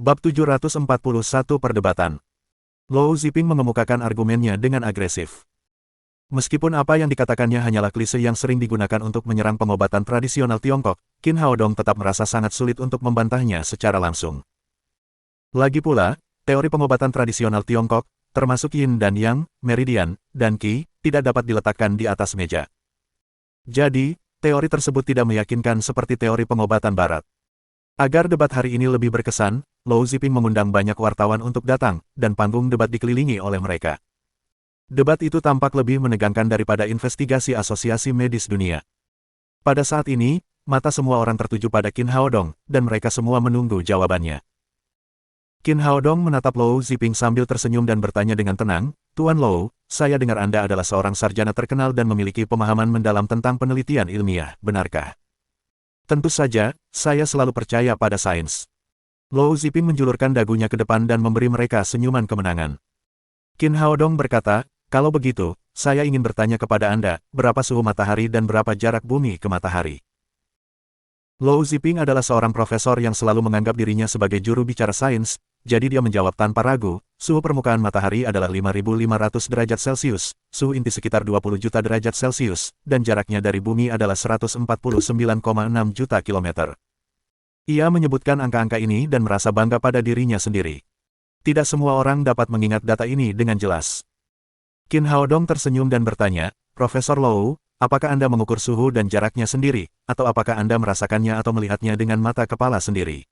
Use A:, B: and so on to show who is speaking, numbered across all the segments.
A: Bab 741 Perdebatan. Lou Ziping mengemukakan argumennya dengan agresif. Meskipun apa yang dikatakannya hanyalah klise yang sering digunakan untuk menyerang pengobatan tradisional Tiongkok, Qin Haodong tetap merasa sangat sulit untuk membantahnya secara langsung. Lagi pula, teori pengobatan tradisional Tiongkok, termasuk Yin dan Yang, Meridian, dan Qi, tidak dapat diletakkan di atas meja. Jadi, teori tersebut tidak meyakinkan seperti teori pengobatan Barat. Agar debat hari ini lebih berkesan, Lou Ziping mengundang banyak wartawan untuk datang, dan panggung debat dikelilingi oleh mereka. Debat itu tampak lebih menegangkan daripada investigasi Asosiasi Medis Dunia. Pada saat ini, mata semua orang tertuju pada Qin Haodong, dan mereka semua menunggu jawabannya. Qin Haodong menatap Lou Ziping sambil tersenyum dan bertanya dengan tenang, "Tuan Lou, saya dengar Anda adalah seorang sarjana terkenal dan memiliki pemahaman mendalam tentang penelitian ilmiah, benarkah?" "Tentu saja, saya selalu percaya pada sains." Lou Ziping menjulurkan dagunya ke depan dan memberi mereka senyuman kemenangan. Qin Haodong berkata, "Kalau begitu, saya ingin bertanya kepada Anda, berapa suhu matahari dan berapa jarak bumi ke matahari?" Lou Ziping adalah seorang profesor yang selalu menganggap dirinya sebagai juru bicara sains, jadi dia menjawab tanpa ragu, suhu permukaan matahari adalah 5.500 derajat Celcius, suhu inti sekitar 20 juta derajat Celcius, dan jaraknya dari bumi adalah 149,6 juta kilometer. Ia menyebutkan angka-angka ini dan merasa bangga pada dirinya sendiri. Tidak semua orang dapat mengingat data ini dengan jelas. Qin Haodong tersenyum dan bertanya, "Profesor Lou, apakah Anda mengukur suhu dan jaraknya sendiri, atau apakah Anda merasakannya atau melihatnya dengan mata kepala sendiri?"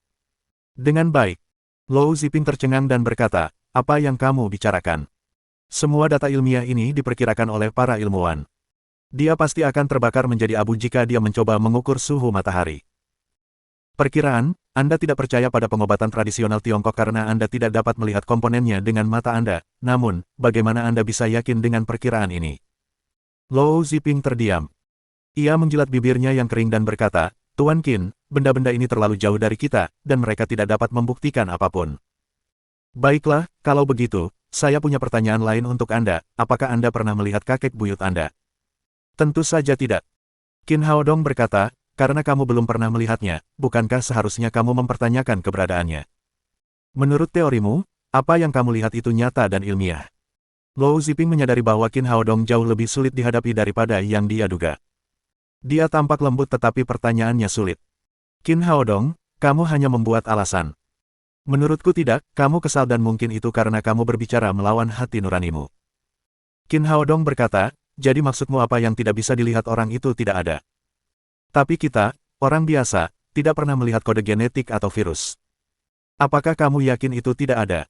A: "Dengan baik." Lou Ziping tercengang dan berkata, "Apa yang kamu bicarakan? Semua data ilmiah ini diperkirakan oleh para ilmuwan. Dia pasti akan terbakar menjadi abu jika dia mencoba mengukur suhu matahari." "Perkiraan, Anda tidak percaya pada pengobatan tradisional Tiongkok karena Anda tidak dapat melihat komponennya dengan mata Anda, namun, bagaimana Anda bisa yakin dengan perkiraan ini?" Lou Ziping terdiam. Ia menjilat bibirnya yang kering dan berkata, "Tuan Qin, benda-benda ini terlalu jauh dari kita, dan mereka tidak dapat membuktikan apapun." "Baiklah, kalau begitu, saya punya pertanyaan lain untuk Anda, apakah Anda pernah melihat kakek buyut Anda?" "Tentu saja tidak." Qin Haodong berkata, "Karena kamu belum pernah melihatnya, bukankah seharusnya kamu mempertanyakan keberadaannya? Menurut teorimu, apa yang kamu lihat itu nyata dan ilmiah?" Lou Ziping menyadari bahwa Qin Haodong jauh lebih sulit dihadapi daripada yang dia duga. Dia tampak lembut tetapi pertanyaannya sulit. "Qin Haodong, kamu hanya membuat alasan. Menurutku tidak, kamu kesal dan mungkin itu karena kamu berbicara melawan hati nuranimu." Qin Haodong berkata, "Jadi maksudmu apa yang tidak bisa dilihat orang itu tidak ada? Tapi kita, orang biasa, tidak pernah melihat kode genetik atau virus. Apakah kamu yakin itu tidak ada?"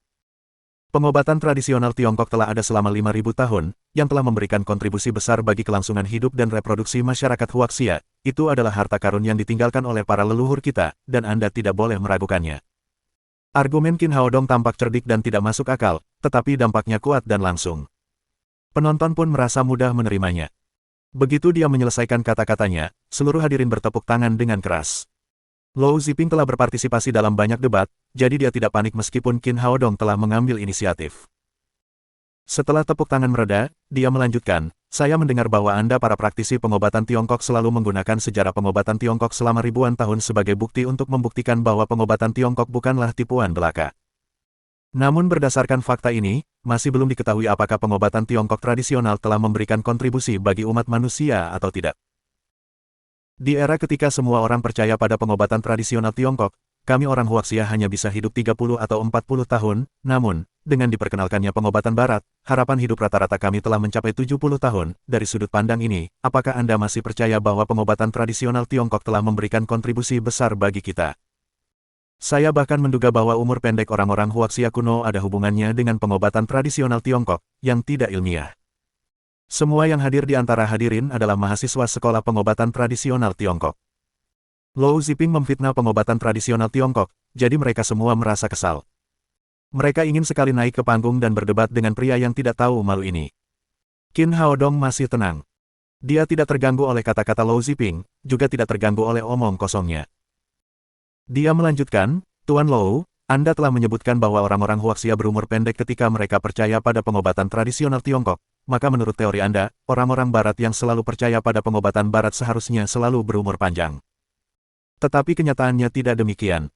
A: Pengobatan tradisional Tiongkok telah ada selama 5.000 tahun, yang telah memberikan kontribusi besar bagi kelangsungan hidup dan reproduksi masyarakat Huaxia. Itu adalah harta karun yang ditinggalkan oleh para leluhur kita, dan Anda tidak boleh meragukannya. Argumen Qin Haodong tampak cerdik dan tidak masuk akal, tetapi dampaknya kuat dan langsung. Penonton pun merasa mudah menerimanya. Begitu dia menyelesaikan kata-katanya, seluruh hadirin bertepuk tangan dengan keras. Lou Ziping telah berpartisipasi dalam banyak debat, jadi dia tidak panik meskipun Qin Haodong telah mengambil inisiatif. Setelah tepuk tangan mereda, dia melanjutkan, "Saya mendengar bahwa Anda para praktisi pengobatan Tiongkok selalu menggunakan sejarah pengobatan Tiongkok selama ribuan tahun sebagai bukti untuk membuktikan bahwa pengobatan Tiongkok bukanlah tipuan belaka. Namun berdasarkan fakta ini, masih belum diketahui apakah pengobatan Tiongkok tradisional telah memberikan kontribusi bagi umat manusia atau tidak. Di era ketika semua orang percaya pada pengobatan tradisional Tiongkok, kami orang Huaxia hanya bisa hidup 30 atau 40 tahun, namun, dengan diperkenalkannya pengobatan Barat, harapan hidup rata-rata kami telah mencapai 70 tahun. Dari sudut pandang ini, apakah Anda masih percaya bahwa pengobatan tradisional Tiongkok telah memberikan kontribusi besar bagi kita? Saya bahkan menduga bahwa umur pendek orang-orang Huaxia kuno ada hubungannya dengan pengobatan tradisional Tiongkok, yang tidak ilmiah." Semua yang hadir di antara hadirin adalah mahasiswa sekolah pengobatan tradisional Tiongkok. Lou Ziping memfitnah pengobatan tradisional Tiongkok, jadi mereka semua merasa kesal. Mereka ingin sekali naik ke panggung dan berdebat dengan pria yang tidak tahu malu ini. Qin Haodong masih tenang. Dia tidak terganggu oleh kata-kata Lou Ziping, juga tidak terganggu oleh omong kosongnya. Dia melanjutkan, "Tuan Lou, Anda telah menyebutkan bahwa orang-orang Huaxia berumur pendek ketika mereka percaya pada pengobatan tradisional Tiongkok. Maka menurut teori Anda, orang-orang Barat yang selalu percaya pada pengobatan Barat seharusnya selalu berumur panjang. Tetapi kenyataannya tidak demikian.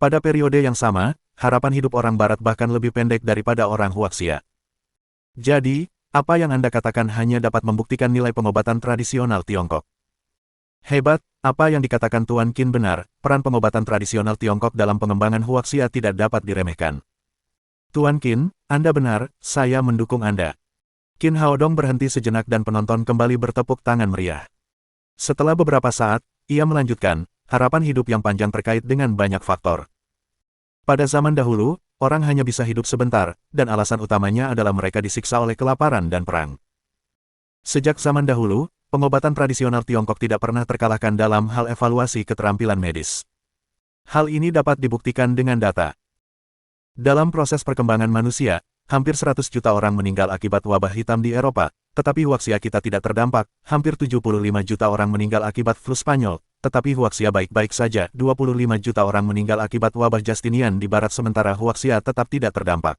A: Pada periode yang sama, harapan hidup orang Barat bahkan lebih pendek daripada orang Huaxia. Jadi, apa yang Anda katakan hanya dapat membuktikan nilai pengobatan tradisional Tiongkok. Hebat, apa yang dikatakan Tuan Qin benar, peran pengobatan tradisional Tiongkok dalam pengembangan Huaxia tidak dapat diremehkan. Tuan Qin, Anda benar, saya mendukung Anda. Qin Haodong berhenti sejenak dan penonton kembali bertepuk tangan meriah. Setelah beberapa saat, ia melanjutkan, harapan hidup yang panjang terkait dengan banyak faktor. Pada zaman dahulu, orang hanya bisa hidup sebentar, dan alasan utamanya adalah mereka disiksa oleh kelaparan dan perang. Sejak zaman dahulu, pengobatan tradisional Tiongkok tidak pernah terkalahkan dalam hal evaluasi keterampilan medis. Hal ini dapat dibuktikan dengan data. Dalam proses perkembangan manusia, hampir 100 juta orang meninggal akibat wabah hitam di Eropa, tetapi Huaxia kita tidak terdampak. Hampir 75 juta orang meninggal akibat flu Spanyol, tetapi Huaxia baik-baik saja. 25 juta orang meninggal akibat wabah Justinian di barat sementara Huaxia tetap tidak terdampak.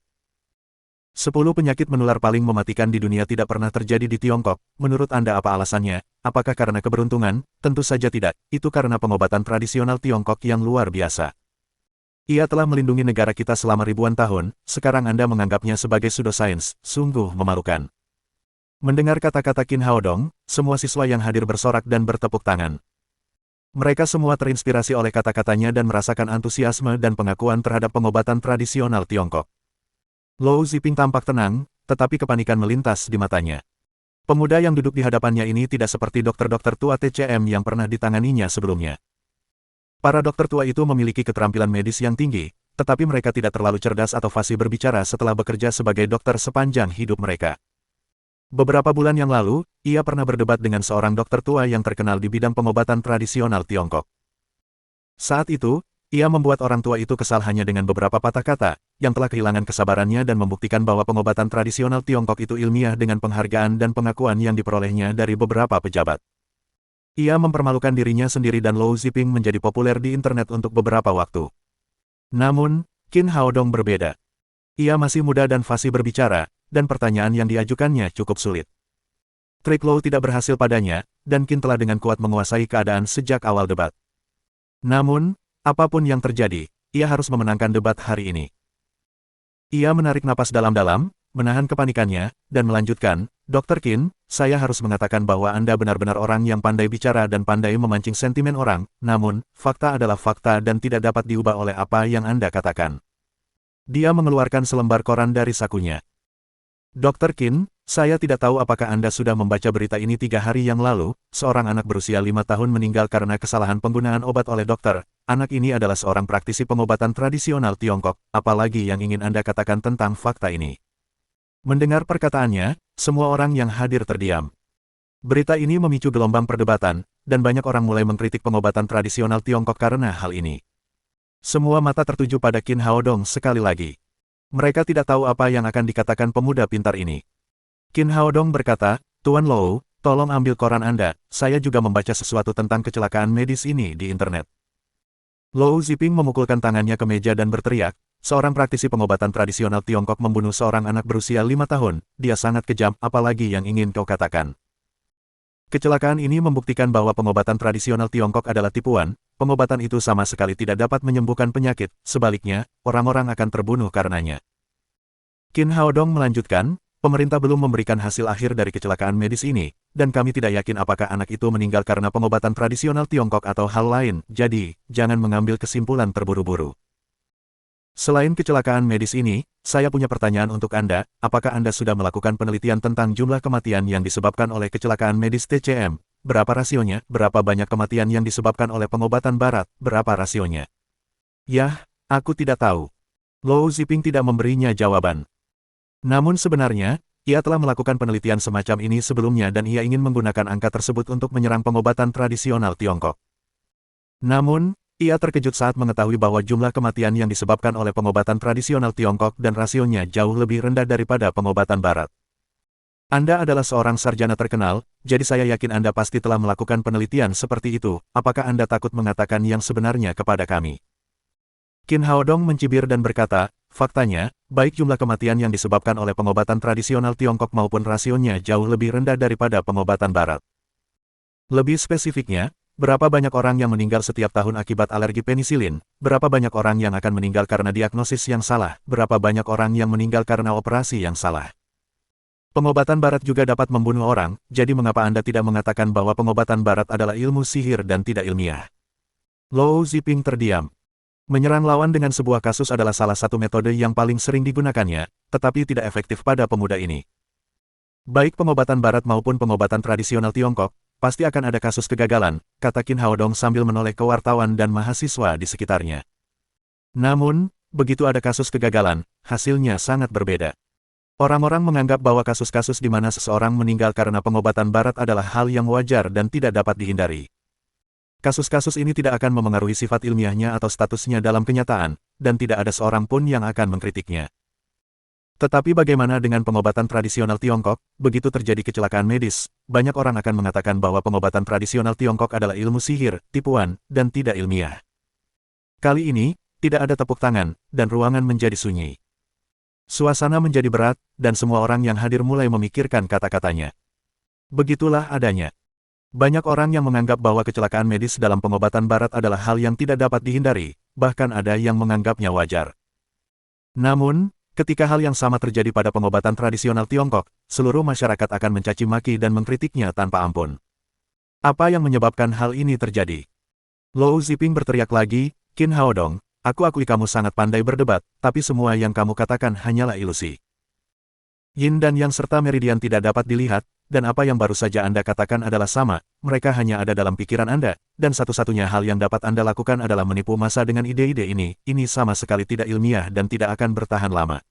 A: 10 penyakit menular paling mematikan di dunia tidak pernah terjadi di Tiongkok. Menurut Anda apa alasannya? Apakah karena keberuntungan? Tentu saja tidak, itu karena pengobatan tradisional Tiongkok yang luar biasa. Ia telah melindungi negara kita selama ribuan tahun, sekarang Anda menganggapnya sebagai pseudosains, sungguh memalukan. Mendengar kata-kata Qin Haodong, semua siswa yang hadir bersorak dan bertepuk tangan. Mereka semua terinspirasi oleh kata-katanya dan merasakan antusiasme dan pengakuan terhadap pengobatan tradisional Tiongkok. Lou Ziping tampak tenang, tetapi kepanikan melintas di matanya. Pemuda yang duduk di hadapannya ini tidak seperti dokter-dokter tua TCM yang pernah ditanganinya sebelumnya. Para dokter tua itu memiliki keterampilan medis yang tinggi, tetapi mereka tidak terlalu cerdas atau fasih berbicara setelah bekerja sebagai dokter sepanjang hidup mereka. Beberapa bulan yang lalu, ia pernah berdebat dengan seorang dokter tua yang terkenal di bidang pengobatan tradisional Tiongkok. Saat itu, ia membuat orang tua itu kesal hanya dengan beberapa patah kata, yang telah kehilangan kesabarannya dan membuktikan bahwa pengobatan tradisional Tiongkok itu ilmiah dengan penghargaan dan pengakuan yang diperolehnya dari beberapa pejabat. Ia mempermalukan dirinya sendiri dan Lou Ziping menjadi populer di internet untuk beberapa waktu. Namun, Qin Haodong berbeda. Ia masih muda dan fasih berbicara, dan pertanyaan yang diajukannya cukup sulit. Trik Lou tidak berhasil padanya, dan Qin telah dengan kuat menguasai keadaan sejak awal debat. Namun, apapun yang terjadi, ia harus memenangkan debat hari ini. Ia menarik napas dalam-dalam, menahan kepanikannya, dan melanjutkan, Dr. Qin, saya harus mengatakan bahwa Anda benar-benar orang yang pandai bicara dan pandai memancing sentimen orang, namun, fakta adalah fakta dan tidak dapat diubah oleh apa yang Anda katakan. Dia mengeluarkan selembar koran dari sakunya. Dr. Qin, saya tidak tahu apakah Anda sudah membaca berita ini 3 hari yang lalu, seorang anak berusia 5 tahun meninggal karena kesalahan penggunaan obat oleh dokter. Anak ini adalah seorang praktisi pengobatan tradisional Tiongkok, apalagi yang ingin Anda katakan tentang fakta ini. Mendengar perkataannya, semua orang yang hadir terdiam. Berita ini memicu gelombang perdebatan, dan banyak orang mulai mengkritik pengobatan tradisional Tiongkok karena hal ini. Semua mata tertuju pada Qin Haodong sekali lagi. Mereka tidak tahu apa yang akan dikatakan pemuda pintar ini. Qin Haodong berkata, Tuan Lou, tolong ambil koran Anda, saya juga membaca sesuatu tentang kecelakaan medis ini di internet. Lou Ziping memukulkan tangannya ke meja dan berteriak, seorang praktisi pengobatan tradisional Tiongkok membunuh seorang anak berusia 5 tahun, dia sangat kejam, apalagi yang ingin kau katakan. Kecelakaan ini membuktikan bahwa pengobatan tradisional Tiongkok adalah tipuan, pengobatan itu sama sekali tidak dapat menyembuhkan penyakit, sebaliknya, orang-orang akan terbunuh karenanya. Qin Haodong melanjutkan, pemerintah belum memberikan hasil akhir dari kecelakaan medis ini, dan kami tidak yakin apakah anak itu meninggal karena pengobatan tradisional Tiongkok atau hal lain, jadi, jangan mengambil kesimpulan terburu-buru. Selain kecelakaan medis ini, saya punya pertanyaan untuk Anda, apakah Anda sudah melakukan penelitian tentang jumlah kematian yang disebabkan oleh kecelakaan medis TCM? Berapa rasionya? Berapa banyak kematian yang disebabkan oleh pengobatan barat? Berapa rasionya? Yah, aku tidak tahu. Lou Ziping tidak memberinya jawaban. Namun sebenarnya, ia telah melakukan penelitian semacam ini sebelumnya dan ia ingin menggunakan angka tersebut untuk menyerang pengobatan tradisional Tiongkok. Namun, ia terkejut saat mengetahui bahwa jumlah kematian yang disebabkan oleh pengobatan tradisional Tiongkok dan rasionya jauh lebih rendah daripada pengobatan barat. Anda adalah seorang sarjana terkenal, jadi saya yakin Anda pasti telah melakukan penelitian seperti itu, apakah Anda takut mengatakan yang sebenarnya kepada kami? Qin Haodong mencibir dan berkata, faktanya, baik jumlah kematian yang disebabkan oleh pengobatan tradisional Tiongkok maupun rasionya jauh lebih rendah daripada pengobatan barat. Lebih spesifiknya, Berapa banyak orang yang meninggal setiap tahun akibat alergi penisilin? Berapa banyak orang yang akan meninggal karena diagnosis yang salah? Berapa banyak orang yang meninggal karena operasi yang salah? Pengobatan barat juga dapat membunuh orang, jadi mengapa Anda tidak mengatakan bahwa pengobatan barat adalah ilmu sihir dan tidak ilmiah? Lou Ziping terdiam. Menyerang lawan dengan sebuah kasus adalah salah satu metode yang paling sering digunakannya, tetapi tidak efektif pada pemuda ini. Baik pengobatan barat maupun pengobatan tradisional Tiongkok, pasti akan ada kasus kegagalan, kata Qin Haodong sambil menoleh ke wartawan dan mahasiswa di sekitarnya. Namun, begitu ada kasus kegagalan, hasilnya sangat berbeda. Orang-orang menganggap bahwa kasus-kasus di mana seseorang meninggal karena pengobatan barat adalah hal yang wajar dan tidak dapat dihindari. Kasus-kasus ini tidak akan memengaruhi sifat ilmiahnya atau statusnya dalam kenyataan, dan tidak ada seorang pun yang akan mengkritiknya. Tetapi bagaimana dengan pengobatan tradisional Tiongkok? Begitu terjadi kecelakaan medis, banyak orang akan mengatakan bahwa pengobatan tradisional Tiongkok adalah ilmu sihir, tipuan, dan tidak ilmiah. Kali ini, tidak ada tepuk tangan, dan ruangan menjadi sunyi. Suasana menjadi berat, dan semua orang yang hadir mulai memikirkan kata-katanya. Begitulah adanya. Banyak orang yang menganggap bahwa kecelakaan medis dalam pengobatan barat adalah hal yang tidak dapat dihindari, bahkan ada yang menganggapnya wajar. Namun, ketika hal yang sama terjadi pada pengobatan tradisional Tiongkok, seluruh masyarakat akan mencaci maki dan mengkritiknya tanpa ampun. Apa yang menyebabkan hal ini terjadi? Lou Ziping berteriak lagi, Qin Haodong, aku akui kamu sangat pandai berdebat, tapi semua yang kamu katakan hanyalah ilusi. Yin dan Yang serta meridian tidak dapat dilihat, dan apa yang baru saja Anda katakan adalah sama, mereka hanya ada dalam pikiran Anda, dan satu-satunya hal yang dapat Anda lakukan adalah menipu massa dengan ide-ide ini sama sekali tidak ilmiah dan tidak akan bertahan lama.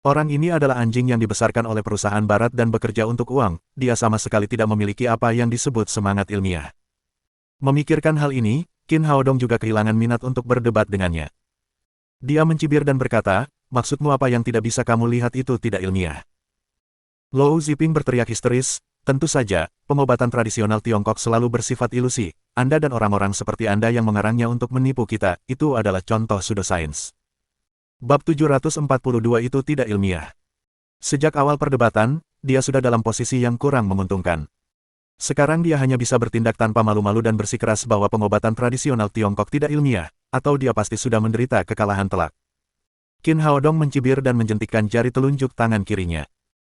A: Orang ini adalah anjing yang dibesarkan oleh perusahaan barat dan bekerja untuk uang, dia sama sekali tidak memiliki apa yang disebut semangat ilmiah. Memikirkan hal ini, Qin Haodong juga kehilangan minat untuk berdebat dengannya. Dia mencibir dan berkata, maksudmu apa yang tidak bisa kamu lihat itu tidak ilmiah? Lou Ziping berteriak histeris, tentu saja, pengobatan tradisional Tiongkok selalu bersifat ilusi, Anda dan orang-orang seperti Anda yang mengarangnya untuk menipu kita, itu adalah contoh pseudosains. Bab 742 itu tidak ilmiah. Sejak awal perdebatan, dia sudah dalam posisi yang kurang menguntungkan. Sekarang dia hanya bisa bertindak tanpa malu-malu dan bersikeras bahwa pengobatan tradisional Tiongkok tidak ilmiah, atau dia pasti sudah menderita kekalahan telak. Qin Haodong mencibir dan menjentikkan jari telunjuk tangan kirinya.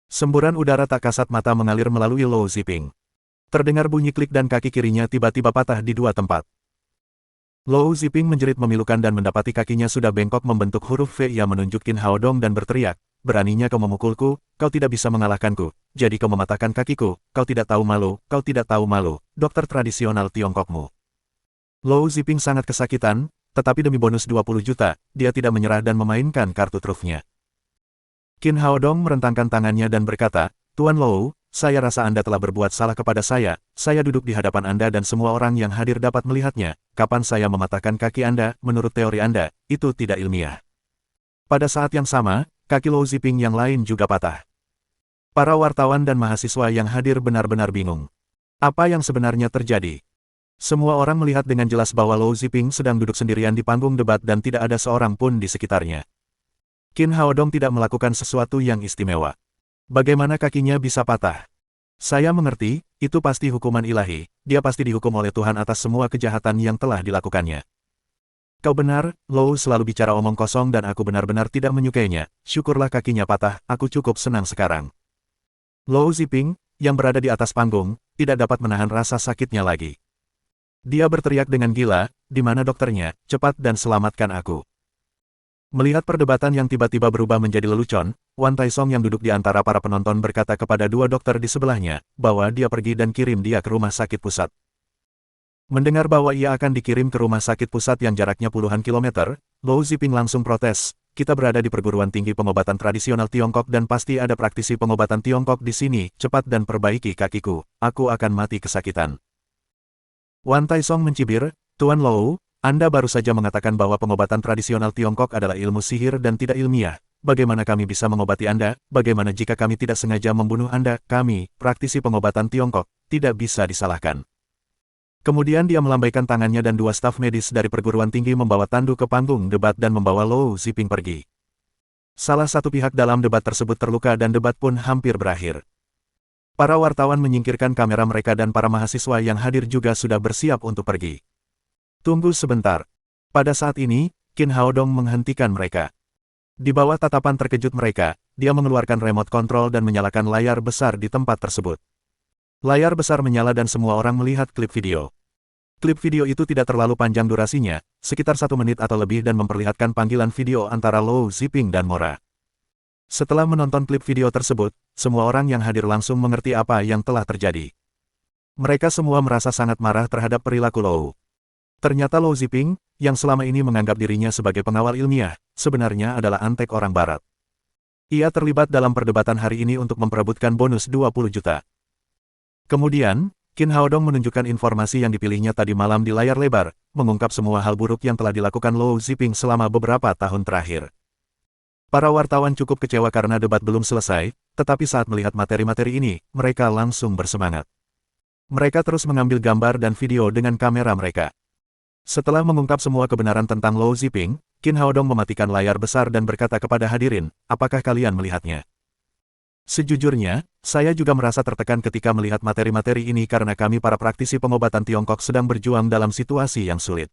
A: Semburan udara tak kasat mata mengalir melalui Lou Ziping. Terdengar bunyi klik dan kaki kirinya tiba-tiba patah di dua tempat. Lou Ziping menjerit memilukan dan mendapati kakinya sudah bengkok membentuk huruf V. Ia menunjuk Qin Haodong dan berteriak, beraninya kau memukulku, kau tidak bisa mengalahkanku, jadi kau mematahkan kakiku, kau tidak tahu malu, dokter tradisional Tiongkokmu. Lou Ziping sangat kesakitan, tetapi demi bonus 20 juta, dia tidak menyerah dan memainkan kartu trufnya. Qin Haodong merentangkan tangannya dan berkata, Tuan Lou, saya rasa Anda telah berbuat salah kepada saya duduk di hadapan Anda dan semua orang yang hadir dapat melihatnya, kapan saya mematahkan kaki Anda, menurut teori Anda, itu tidak ilmiah. Pada saat yang sama, kaki Lou Ziping yang lain juga patah. Para wartawan dan mahasiswa yang hadir benar-benar bingung. Apa yang sebenarnya terjadi? Semua orang melihat dengan jelas bahwa Lou Ziping sedang duduk sendirian di panggung debat dan tidak ada seorang pun di sekitarnya. Qin Haodong tidak melakukan sesuatu yang istimewa. Bagaimana kakinya bisa patah? Saya mengerti, itu pasti hukuman ilahi, dia pasti dihukum oleh Tuhan atas semua kejahatan yang telah dilakukannya. Kau benar, Lou selalu bicara omong kosong dan aku benar-benar tidak menyukainya, syukurlah kakinya patah, aku cukup senang sekarang. Lou Ziping, yang berada di atas panggung, tidak dapat menahan rasa sakitnya lagi. Dia berteriak dengan gila, di mana dokternya, cepat dan selamatkan aku. Melihat perdebatan yang tiba-tiba berubah menjadi lelucon, Wan Taisong yang duduk di antara para penonton berkata kepada dua dokter di sebelahnya, bahwa dia pergi dan kirim dia ke rumah sakit pusat. Mendengar bahwa ia akan dikirim ke rumah sakit pusat yang jaraknya puluhan kilometer, Lou Ziping langsung protes, kita berada di perguruan tinggi pengobatan tradisional Tiongkok dan pasti ada praktisi pengobatan Tiongkok di sini, cepat dan perbaiki kakiku, aku akan mati kesakitan. Wan Taisong mencibir, Tuan Lou, Anda baru saja mengatakan bahwa pengobatan tradisional Tiongkok adalah ilmu sihir dan tidak ilmiah. Bagaimana kami bisa mengobati Anda? Bagaimana jika kami tidak sengaja membunuh Anda? Kami, praktisi pengobatan Tiongkok, tidak bisa disalahkan. Kemudian dia melambaikan tangannya dan dua staf medis dari perguruan tinggi membawa tandu ke panggung debat dan membawa Lou Ziping pergi. Salah satu pihak dalam debat tersebut terluka dan debat pun hampir berakhir. Para wartawan menyingkirkan kamera mereka dan para mahasiswa yang hadir juga sudah bersiap untuk pergi. Tunggu sebentar. Pada saat ini, Qin Haodong menghentikan mereka. Di bawah tatapan terkejut mereka, dia mengeluarkan remote control dan menyalakan layar besar di tempat tersebut. Layar besar menyala dan semua orang melihat klip video. Klip video itu tidak terlalu panjang durasinya, sekitar 1 menit atau lebih dan memperlihatkan panggilan video antara Lou Ziping dan Mora. Setelah menonton klip video tersebut, semua orang yang hadir langsung mengerti apa yang telah terjadi. Mereka semua merasa sangat marah terhadap perilaku Lou. Ternyata Lou Ziping, yang selama ini menganggap dirinya sebagai pengawal ilmiah, sebenarnya adalah antek orang barat. Ia terlibat dalam perdebatan hari ini untuk memperebutkan bonus 20 juta. Kemudian, Qin Haodong menunjukkan informasi yang dipilihnya tadi malam di layar lebar, mengungkap semua hal buruk yang telah dilakukan Lou Ziping selama beberapa tahun terakhir. Para wartawan cukup kecewa karena debat belum selesai, tetapi saat melihat materi-materi ini, mereka langsung bersemangat. Mereka terus mengambil gambar dan video dengan kamera mereka. Setelah mengungkap semua kebenaran tentang Lou Ziping, Qin Haodong mematikan layar besar dan berkata kepada hadirin, apakah kalian melihatnya? Sejujurnya, saya juga merasa tertekan ketika melihat materi-materi ini karena kami para praktisi pengobatan Tiongkok sedang berjuang dalam situasi yang sulit.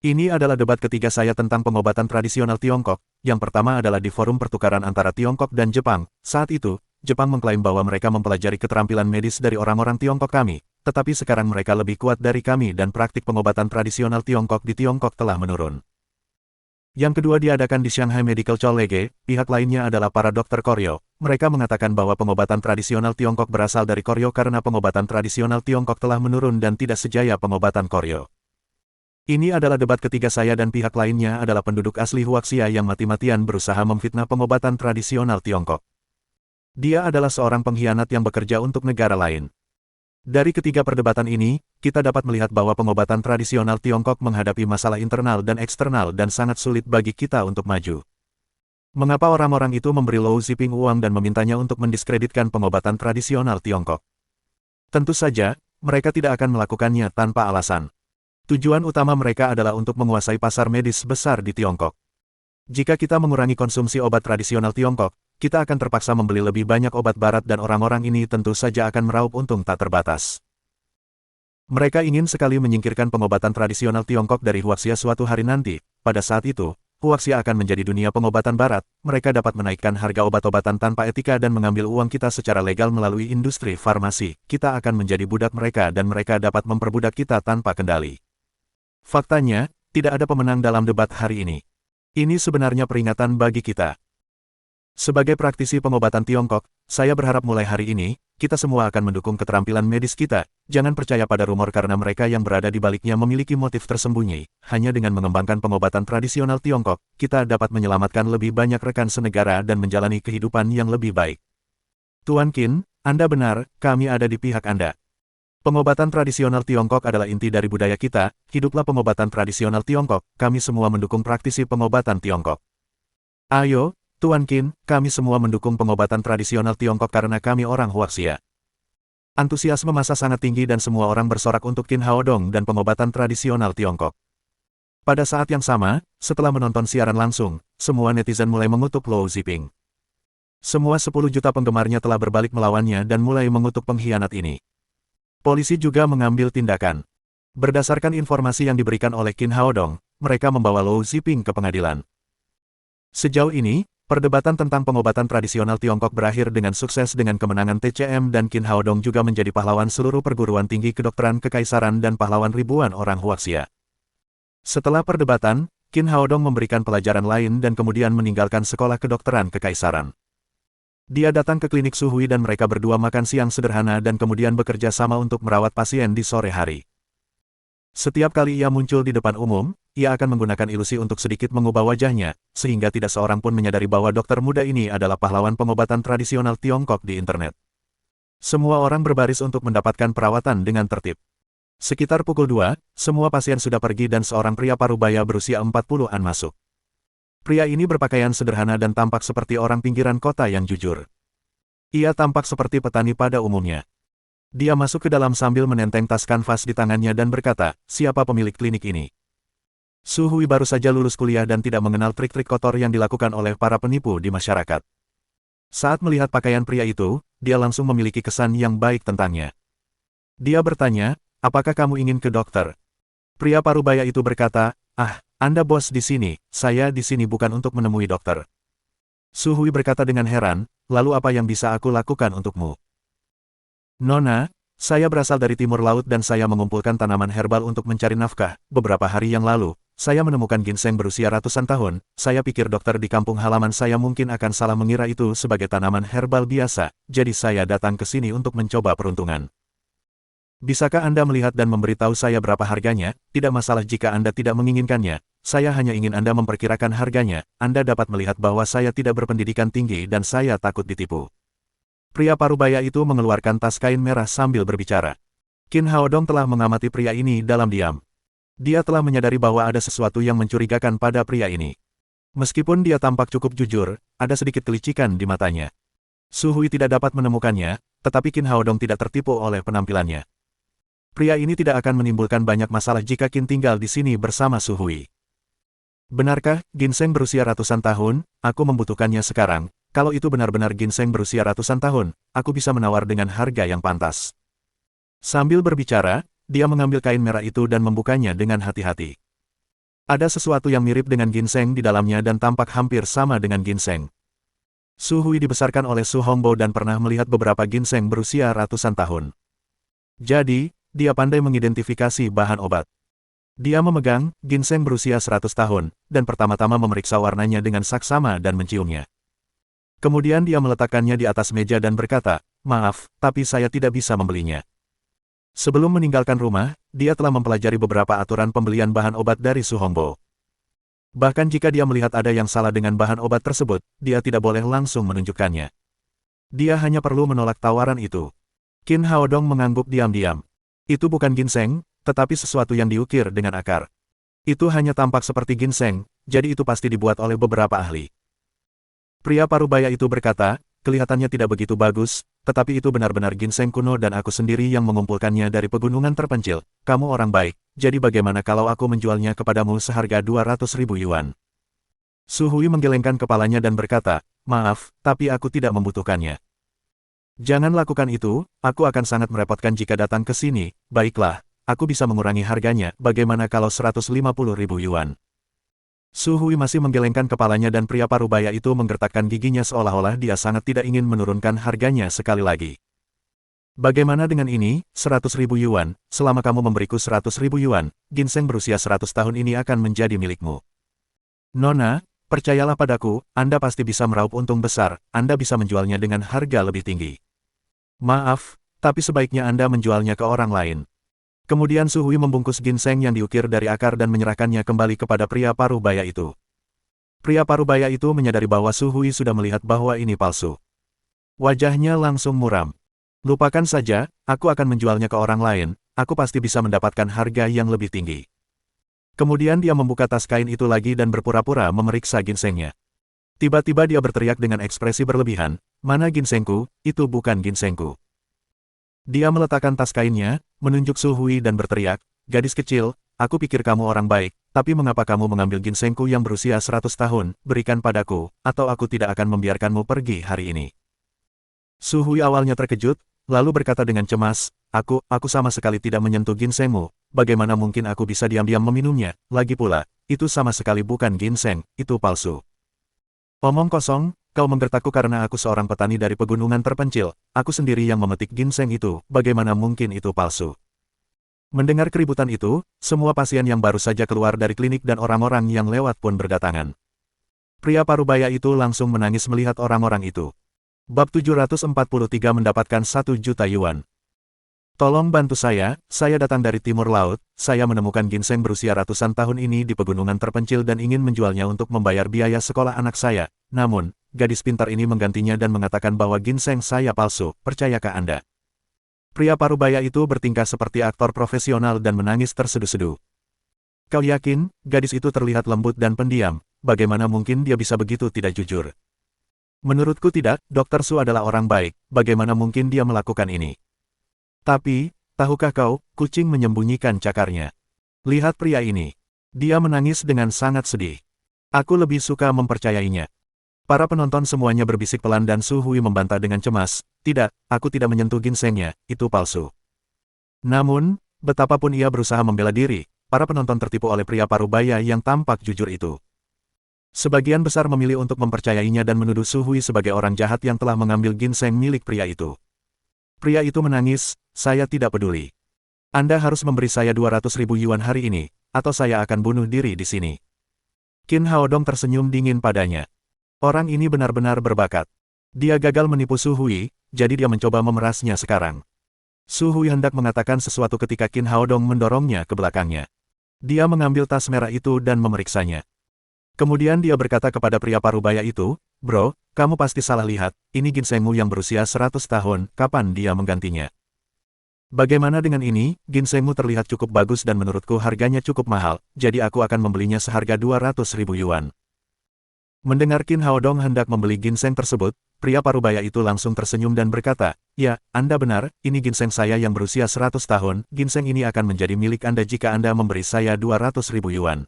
A: Ini adalah debat ketiga saya tentang pengobatan tradisional Tiongkok. Yang pertama adalah di forum pertukaran antara Tiongkok dan Jepang. Saat itu, Jepang mengklaim bahwa mereka mempelajari keterampilan medis dari orang-orang Tiongkok kami, tetapi sekarang mereka lebih kuat dari kami dan praktik pengobatan tradisional Tiongkok di Tiongkok telah menurun. Yang kedua diadakan di Shanghai Medical College, pihak lainnya adalah para dokter Koryo. Mereka mengatakan bahwa pengobatan tradisional Tiongkok berasal dari Koryo karena pengobatan tradisional Tiongkok telah menurun dan tidak sejaya pengobatan Koryo. Ini adalah debat ketiga saya dan pihak lainnya adalah penduduk asli Huaxia yang mati-matian berusaha memfitnah pengobatan tradisional Tiongkok. Dia adalah seorang pengkhianat yang bekerja untuk negara lain. Dari ketiga perdebatan ini, kita dapat melihat bahwa pengobatan tradisional Tiongkok menghadapi masalah internal dan eksternal dan sangat sulit bagi kita untuk maju. Mengapa orang-orang itu memberi Lou Ziping uang dan memintanya untuk mendiskreditkan pengobatan tradisional Tiongkok? Tentu saja, mereka tidak akan melakukannya tanpa alasan. Tujuan utama mereka adalah untuk menguasai pasar medis besar di Tiongkok. Jika kita mengurangi konsumsi obat tradisional Tiongkok, kita akan terpaksa membeli lebih banyak obat barat dan orang-orang ini tentu saja akan meraup untung tak terbatas. Mereka ingin sekali menyingkirkan pengobatan tradisional Tiongkok dari Huaxia suatu hari nanti. Pada saat itu, Huaxia akan menjadi dunia pengobatan barat. Mereka dapat menaikkan harga obat-obatan tanpa etika dan mengambil uang kita secara legal melalui industri farmasi. Kita akan menjadi budak mereka dan mereka dapat memperbudak kita tanpa kendali. Faktanya, tidak ada pemenang dalam debat hari ini. Ini sebenarnya peringatan bagi kita. Sebagai praktisi pengobatan Tiongkok, saya berharap mulai hari ini, kita semua akan mendukung keterampilan medis kita. Jangan percaya pada rumor karena mereka yang berada di baliknya memiliki motif tersembunyi. Hanya dengan mengembangkan pengobatan tradisional Tiongkok, kita dapat menyelamatkan lebih banyak rekan senegara dan menjalani kehidupan yang lebih baik. Tuan Qin, Anda benar, kami ada di pihak Anda. Pengobatan tradisional Tiongkok adalah inti dari budaya kita, hiduplah pengobatan tradisional Tiongkok, kami semua mendukung praktisi pengobatan Tiongkok. Ayo, Tuan Qin, kami semua mendukung pengobatan tradisional Tiongkok karena kami orang Huaxia. Antusiasme massa sangat tinggi dan semua orang bersorak untuk Qin Haodong dan pengobatan tradisional Tiongkok. Pada saat yang sama, setelah menonton siaran langsung, semua netizen mulai mengutuk Lou Ziping. Semua 10 juta penggemarnya telah berbalik melawannya dan mulai mengutuk pengkhianat ini. Polisi juga mengambil tindakan. Berdasarkan informasi yang diberikan oleh Qin Haodong, mereka membawa Lou Ziping ke pengadilan. Sejauh ini, perdebatan tentang pengobatan tradisional Tiongkok berakhir dengan sukses dengan kemenangan TCM dan Qin Haodong juga menjadi pahlawan seluruh perguruan tinggi kedokteran kekaisaran dan pahlawan ribuan orang Huaxia. Setelah perdebatan, Qin Haodong memberikan pelajaran lain dan kemudian meninggalkan sekolah kedokteran kekaisaran. Dia datang ke klinik Suhui dan mereka berdua makan siang sederhana dan kemudian bekerja sama untuk merawat pasien di sore hari. Setiap kali ia muncul di depan umum, ia akan menggunakan ilusi untuk sedikit mengubah wajahnya, sehingga tidak seorang pun menyadari bahwa dokter muda ini adalah pahlawan pengobatan tradisional Tiongkok di internet. Semua orang berbaris untuk mendapatkan perawatan dengan tertib. Sekitar pukul 2, semua pasien sudah pergi dan seorang pria parubaya berusia 40-an masuk. Pria ini berpakaian sederhana dan tampak seperti orang pinggiran kota yang jujur. Ia tampak seperti petani pada umumnya. Dia masuk ke dalam sambil menenteng tas kanvas di tangannya dan berkata, siapa pemilik klinik ini? Su Hui baru saja lulus kuliah dan tidak mengenal trik-trik kotor yang dilakukan oleh para penipu di masyarakat. Saat melihat pakaian pria itu, dia langsung memiliki kesan yang baik tentangnya. Dia bertanya, apakah kamu ingin ke dokter? Pria parubaya itu berkata, Anda bos di sini, saya di sini bukan untuk menemui dokter. Su Hui berkata dengan heran, lalu apa yang bisa aku lakukan untukmu? Nona, saya berasal dari timur laut dan saya mengumpulkan tanaman herbal untuk mencari nafkah. Beberapa hari yang lalu, saya menemukan ginseng berusia ratusan tahun. Saya pikir dokter di kampung halaman saya mungkin akan salah mengira itu sebagai tanaman herbal biasa, jadi saya datang ke sini untuk mencoba peruntungan. Bisakah Anda melihat dan memberitahu saya berapa harganya? Tidak masalah jika Anda tidak menginginkannya. Saya hanya ingin Anda memperkirakan harganya. Anda dapat melihat bahwa saya tidak berpendidikan tinggi dan saya takut ditipu. Pria parubaya itu mengeluarkan tas kain merah sambil berbicara. Qin Haodong telah mengamati pria ini dalam diam. Dia telah menyadari bahwa ada sesuatu yang mencurigakan pada pria ini. Meskipun dia tampak cukup jujur, ada sedikit kelicikan di matanya. Su Hui tidak dapat menemukannya, tetapi Qin Haodong tidak tertipu oleh penampilannya. Pria ini tidak akan menimbulkan banyak masalah jika Qin tinggal di sini bersama Su Hui. Benarkah, ginseng berusia ratusan tahun, aku membutuhkannya sekarang. Kalau itu benar-benar ginseng berusia ratusan tahun, aku bisa menawar dengan harga yang pantas. Sambil berbicara, dia mengambil kain merah itu dan membukanya dengan hati-hati. Ada sesuatu yang mirip dengan ginseng di dalamnya dan tampak hampir sama dengan ginseng. Su Hui dibesarkan oleh Su Hongbo dan pernah melihat beberapa ginseng berusia ratusan tahun. Jadi, dia pandai mengidentifikasi bahan obat. Dia memegang ginseng berusia 100 tahun, dan pertama-tama memeriksa warnanya dengan saksama dan menciumnya. Kemudian dia meletakkannya di atas meja dan berkata, maaf, tapi saya tidak bisa membelinya. Sebelum meninggalkan rumah, dia telah mempelajari beberapa aturan pembelian bahan obat dari Su Hongbo. Bahkan jika dia melihat ada yang salah dengan bahan obat tersebut, dia tidak boleh langsung menunjukkannya. Dia hanya perlu menolak tawaran itu. Qin Haodong mengangguk diam-diam. Itu bukan ginseng, tetapi sesuatu yang diukir dengan akar. Itu hanya tampak seperti ginseng, jadi itu pasti dibuat oleh beberapa ahli. Pria parubaya itu berkata, kelihatannya tidak begitu bagus, tetapi itu benar-benar ginseng kuno dan aku sendiri yang mengumpulkannya dari pegunungan terpencil. Kamu orang baik, jadi bagaimana kalau aku menjualnya kepadamu seharga 200.000 yuan? Su Hui menggelengkan kepalanya dan berkata, maaf, tapi aku tidak membutuhkannya. Jangan lakukan itu, aku akan sangat merepotkan jika datang ke sini. Baiklah, aku bisa mengurangi harganya, bagaimana kalau 150.000 yuan? Su Hui masih menggelengkan kepalanya dan pria parubaya itu menggertakkan giginya seolah-olah dia sangat tidak ingin menurunkan harganya sekali lagi. Bagaimana dengan ini, 100.000 yuan, selama kamu memberiku 100.000 yuan, ginseng berusia 100 tahun ini akan menjadi milikmu. Nona, percayalah padaku, Anda pasti bisa meraup untung besar, Anda bisa menjualnya dengan harga lebih tinggi. Maaf, tapi sebaiknya Anda menjualnya ke orang lain. Kemudian Su Hui membungkus ginseng yang diukir dari akar dan menyerahkannya kembali kepada pria parubaya itu. Pria parubaya itu menyadari bahwa Su Hui sudah melihat bahwa ini palsu. Wajahnya langsung muram. Lupakan saja, aku akan menjualnya ke orang lain, aku pasti bisa mendapatkan harga yang lebih tinggi. Kemudian dia membuka tas kain itu lagi dan berpura-pura memeriksa ginsengnya. Tiba-tiba dia berteriak dengan ekspresi berlebihan, mana ginsengku, itu bukan ginsengku. Dia meletakkan tas kainnya, menunjuk Su Hui dan berteriak, gadis kecil, aku pikir kamu orang baik, tapi mengapa kamu mengambil ginsengku yang berusia 100 tahun, berikan padaku, atau aku tidak akan membiarkanmu pergi hari ini. Su Hui awalnya terkejut, lalu berkata dengan cemas, aku sama sekali tidak menyentuh ginsengmu, bagaimana mungkin aku bisa diam-diam meminumnya, lagi pula, itu sama sekali bukan ginseng, itu palsu. Omong kosong, kau menggertakku karena aku seorang petani dari pegunungan terpencil, aku sendiri yang memetik ginseng itu, bagaimana mungkin itu palsu? Mendengar keributan itu, semua pasien yang baru saja keluar dari klinik dan orang-orang yang lewat pun berdatangan. Pria parubaya itu langsung menangis melihat orang-orang itu. Bab 743 mendapatkan 1 juta yuan. Tolong bantu saya datang dari timur laut, saya menemukan ginseng berusia ratusan tahun ini di pegunungan terpencil dan ingin menjualnya untuk membayar biaya sekolah anak saya. Namun, gadis pintar ini menggantinya dan mengatakan bahwa ginseng saya palsu, percayakah Anda? Pria parubaya itu bertingkah seperti aktor profesional dan menangis terseduh-seduh. Kau yakin, gadis itu terlihat lembut dan pendiam, bagaimana mungkin dia bisa begitu tidak jujur? Menurutku tidak, Dr. Su adalah orang baik, bagaimana mungkin dia melakukan ini? Tapi, tahukah kau, kucing menyembunyikan cakarnya. Lihat pria ini. Dia menangis dengan sangat sedih. Aku lebih suka mempercayainya. Para penonton semuanya berbisik pelan dan Su Hui membantah dengan cemas, "Tidak, aku tidak menyentuh ginsengnya, itu palsu." Namun, betapapun ia berusaha membela diri, para penonton tertipu oleh pria parubaya yang tampak jujur itu. Sebagian besar memilih untuk mempercayainya dan menuduh Su Hui sebagai orang jahat yang telah mengambil ginseng milik pria itu. Pria itu menangis, "Saya tidak peduli. Anda harus memberi saya 200.000 yuan hari ini, atau saya akan bunuh diri di sini." Qin Haodong tersenyum dingin padanya. Orang ini benar-benar berbakat. Dia gagal menipu Su Hui, jadi dia mencoba memerasnya sekarang. Su Hui hendak mengatakan sesuatu ketika Qin Haodong mendorongnya ke belakangnya. Dia mengambil tas merah itu dan memeriksanya. Kemudian dia berkata kepada pria parubaya itu, "Bro, kamu pasti salah lihat, ini ginsengmu yang berusia 100 tahun, kapan dia menggantinya?" "Bagaimana dengan ini? Ginsengmu terlihat cukup bagus dan menurutku harganya cukup mahal, jadi aku akan membelinya seharga 200.000 yuan." Mendengar Qin Haodong hendak membeli ginseng tersebut, pria parubaya itu langsung tersenyum dan berkata, "Ya, Anda benar, ini ginseng saya yang berusia 100 tahun, ginseng ini akan menjadi milik Anda jika Anda memberi saya 200.000 yuan."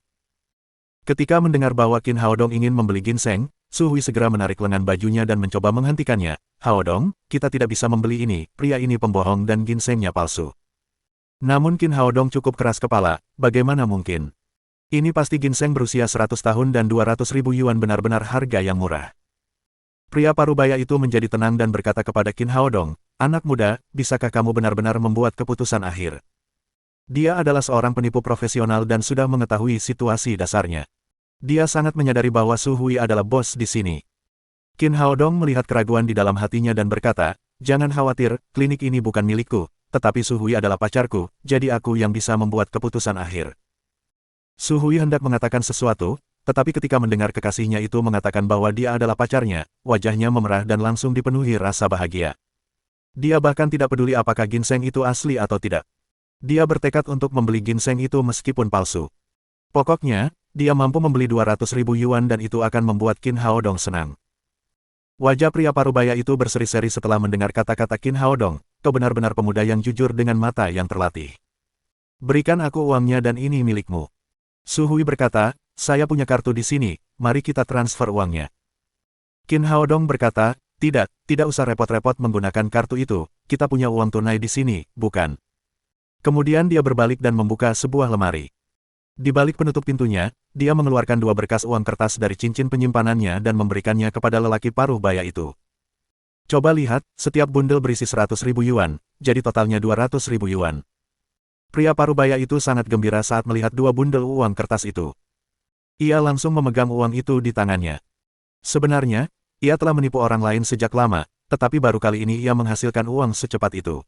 A: Ketika mendengar bahwa Qin Haodong ingin membeli ginseng, Su Hui segera menarik lengan bajunya dan mencoba menghentikannya. "Haodong, kita tidak bisa membeli ini, pria ini pembohong dan ginsengnya palsu." Namun Qin Haodong cukup keras kepala, "Bagaimana mungkin? Ini pasti ginseng berusia 100 tahun dan 200.000 yuan benar-benar harga yang murah." Pria parubaya itu menjadi tenang dan berkata kepada Qin Haodong, "Anak muda, bisakah kamu benar-benar membuat keputusan akhir?" Dia adalah seorang penipu profesional dan sudah mengetahui situasi dasarnya. Dia sangat menyadari bahwa Su Hui adalah bos di sini. Qin Haodong melihat keraguan di dalam hatinya dan berkata, "Jangan khawatir, klinik ini bukan milikku, tetapi Su Hui adalah pacarku, jadi aku yang bisa membuat keputusan akhir." Su Hui hendak mengatakan sesuatu, tetapi ketika mendengar kekasihnya itu mengatakan bahwa dia adalah pacarnya, wajahnya memerah dan langsung dipenuhi rasa bahagia. Dia bahkan tidak peduli apakah ginseng itu asli atau tidak. Dia bertekad untuk membeli ginseng itu meskipun palsu. Pokoknya, dia mampu membeli 200.000 yuan dan itu akan membuat Qin Haodong senang. Wajah pria parubaya itu berseri-seri setelah mendengar kata-kata Qin Haodong, "Kau benar-benar pemuda yang jujur dengan mata yang terlatih. Berikan aku uangnya dan ini milikmu." Su Hui berkata, "Saya punya kartu di sini, mari kita transfer uangnya." Qin Haodong berkata, tidak usah repot-repot menggunakan kartu itu, kita punya uang tunai di sini, bukan?" Kemudian dia berbalik dan membuka sebuah lemari. Di balik penutup pintunya, dia mengeluarkan 2 berkas uang kertas dari cincin penyimpanannya dan memberikannya kepada lelaki parubaya itu. "Coba lihat, setiap bundel berisi 100.000 yuan, jadi totalnya 200.000 yuan. Pria parubaya itu sangat gembira saat melihat 2 bundel uang kertas itu. Ia langsung memegang uang itu di tangannya. Sebenarnya, ia telah menipu orang lain sejak lama, tetapi baru kali ini ia menghasilkan uang secepat itu.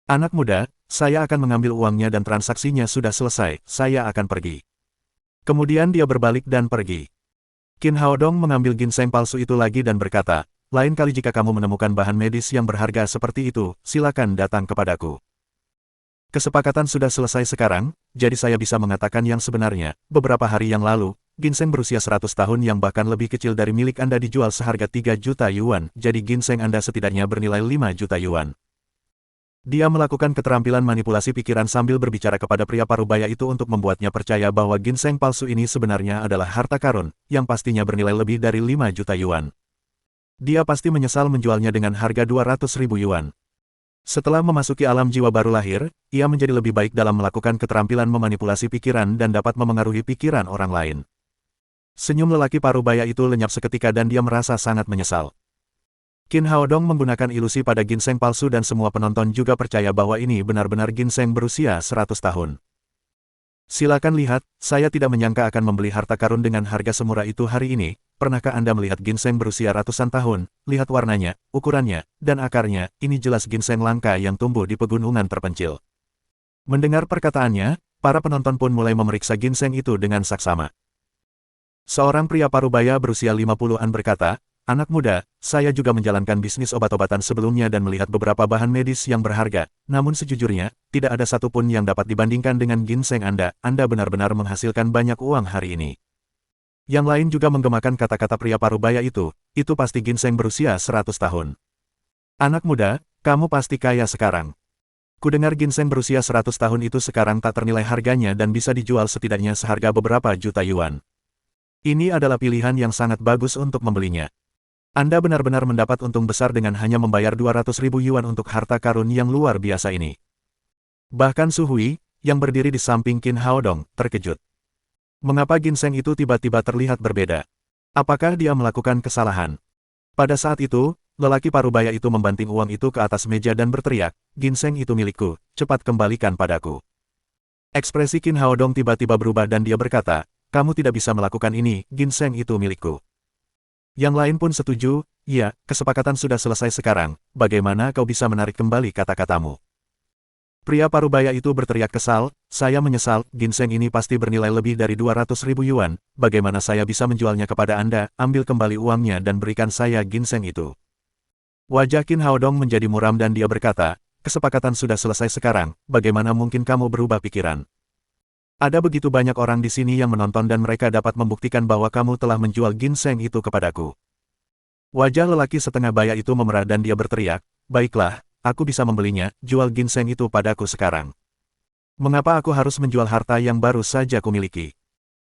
A: "Anak muda, saya akan mengambil uangnya dan transaksinya sudah selesai, saya akan pergi." Kemudian dia berbalik dan pergi. Qin Haodong mengambil ginseng palsu itu lagi dan berkata, "Lain kali jika kamu menemukan bahan medis yang berharga seperti itu, silakan datang kepadaku. Kesepakatan sudah selesai sekarang, jadi saya bisa mengatakan yang sebenarnya. Beberapa hari yang lalu, ginseng berusia 100 tahun yang bahkan lebih kecil dari milik Anda dijual seharga 3 juta yuan, jadi ginseng Anda setidaknya bernilai 5 juta yuan." Dia melakukan keterampilan manipulasi pikiran sambil berbicara kepada pria parubaya itu untuk membuatnya percaya bahwa ginseng palsu ini sebenarnya adalah harta karun, yang pastinya bernilai lebih dari 5 juta yuan. Dia pasti menyesal menjualnya dengan harga 200.000 yuan. Setelah memasuki alam jiwa baru lahir, ia menjadi lebih baik dalam melakukan keterampilan memanipulasi pikiran dan dapat memengaruhi pikiran orang lain. Senyum lelaki parubaya itu lenyap seketika dan dia merasa sangat menyesal. Qin Haodong menggunakan ilusi pada ginseng palsu dan semua penonton juga percaya bahwa ini benar-benar ginseng berusia 100 tahun. "Silakan lihat, saya tidak menyangka akan membeli harta karun dengan harga semurah itu hari ini. Pernahkah Anda melihat ginseng berusia ratusan tahun? Lihat warnanya, ukurannya, dan akarnya, ini jelas ginseng langka yang tumbuh di pegunungan terpencil." Mendengar perkataannya, para penonton pun mulai memeriksa ginseng itu dengan saksama. Seorang pria parubaya berusia 50-an berkata, "Anak muda, saya juga menjalankan bisnis obat-obatan sebelumnya dan melihat beberapa bahan medis yang berharga, namun sejujurnya, tidak ada satupun yang dapat dibandingkan dengan ginseng Anda. Anda benar-benar menghasilkan banyak uang hari ini." Yang lain juga menggemakan kata-kata pria parubaya itu pasti ginseng berusia 100 tahun. "Anak muda, kamu pasti kaya sekarang. Kudengar ginseng berusia 100 tahun itu sekarang tak ternilai harganya dan bisa dijual setidaknya seharga beberapa juta yuan." Ini adalah pilihan yang sangat bagus untuk membelinya. Anda benar-benar mendapat untung besar dengan hanya membayar 200.000 yuan untuk harta karun yang luar biasa ini. Bahkan Su Hui, yang berdiri di samping Qin Haodong, terkejut. Mengapa ginseng itu tiba-tiba terlihat berbeda? Apakah dia melakukan kesalahan? Pada saat itu, lelaki parubaya itu membanting uang itu ke atas meja dan berteriak, ginseng itu milikku, cepat kembalikan padaku. Ekspresi Qin Haodong tiba-tiba berubah dan dia berkata, kamu tidak bisa melakukan ini, ginseng itu milikku. Yang lain pun setuju, ya, kesepakatan sudah selesai sekarang, bagaimana kau bisa menarik kembali kata-katamu? Pria parubaya itu berteriak kesal, saya menyesal, ginseng ini pasti bernilai lebih dari 200.000 yuan, bagaimana saya bisa menjualnya kepada Anda, ambil kembali uangnya dan berikan saya ginseng itu. Wajah Qin Haodong menjadi muram dan dia berkata, kesepakatan sudah selesai sekarang, bagaimana mungkin kamu berubah pikiran? Ada begitu banyak orang di sini yang menonton dan mereka dapat membuktikan bahwa kamu telah menjual ginseng itu kepadaku. Wajah lelaki setengah baya itu memerah dan dia berteriak, baiklah, aku bisa membelinya, jual ginseng itu padaku sekarang. Mengapa aku harus menjual harta yang baru saja kumiliki?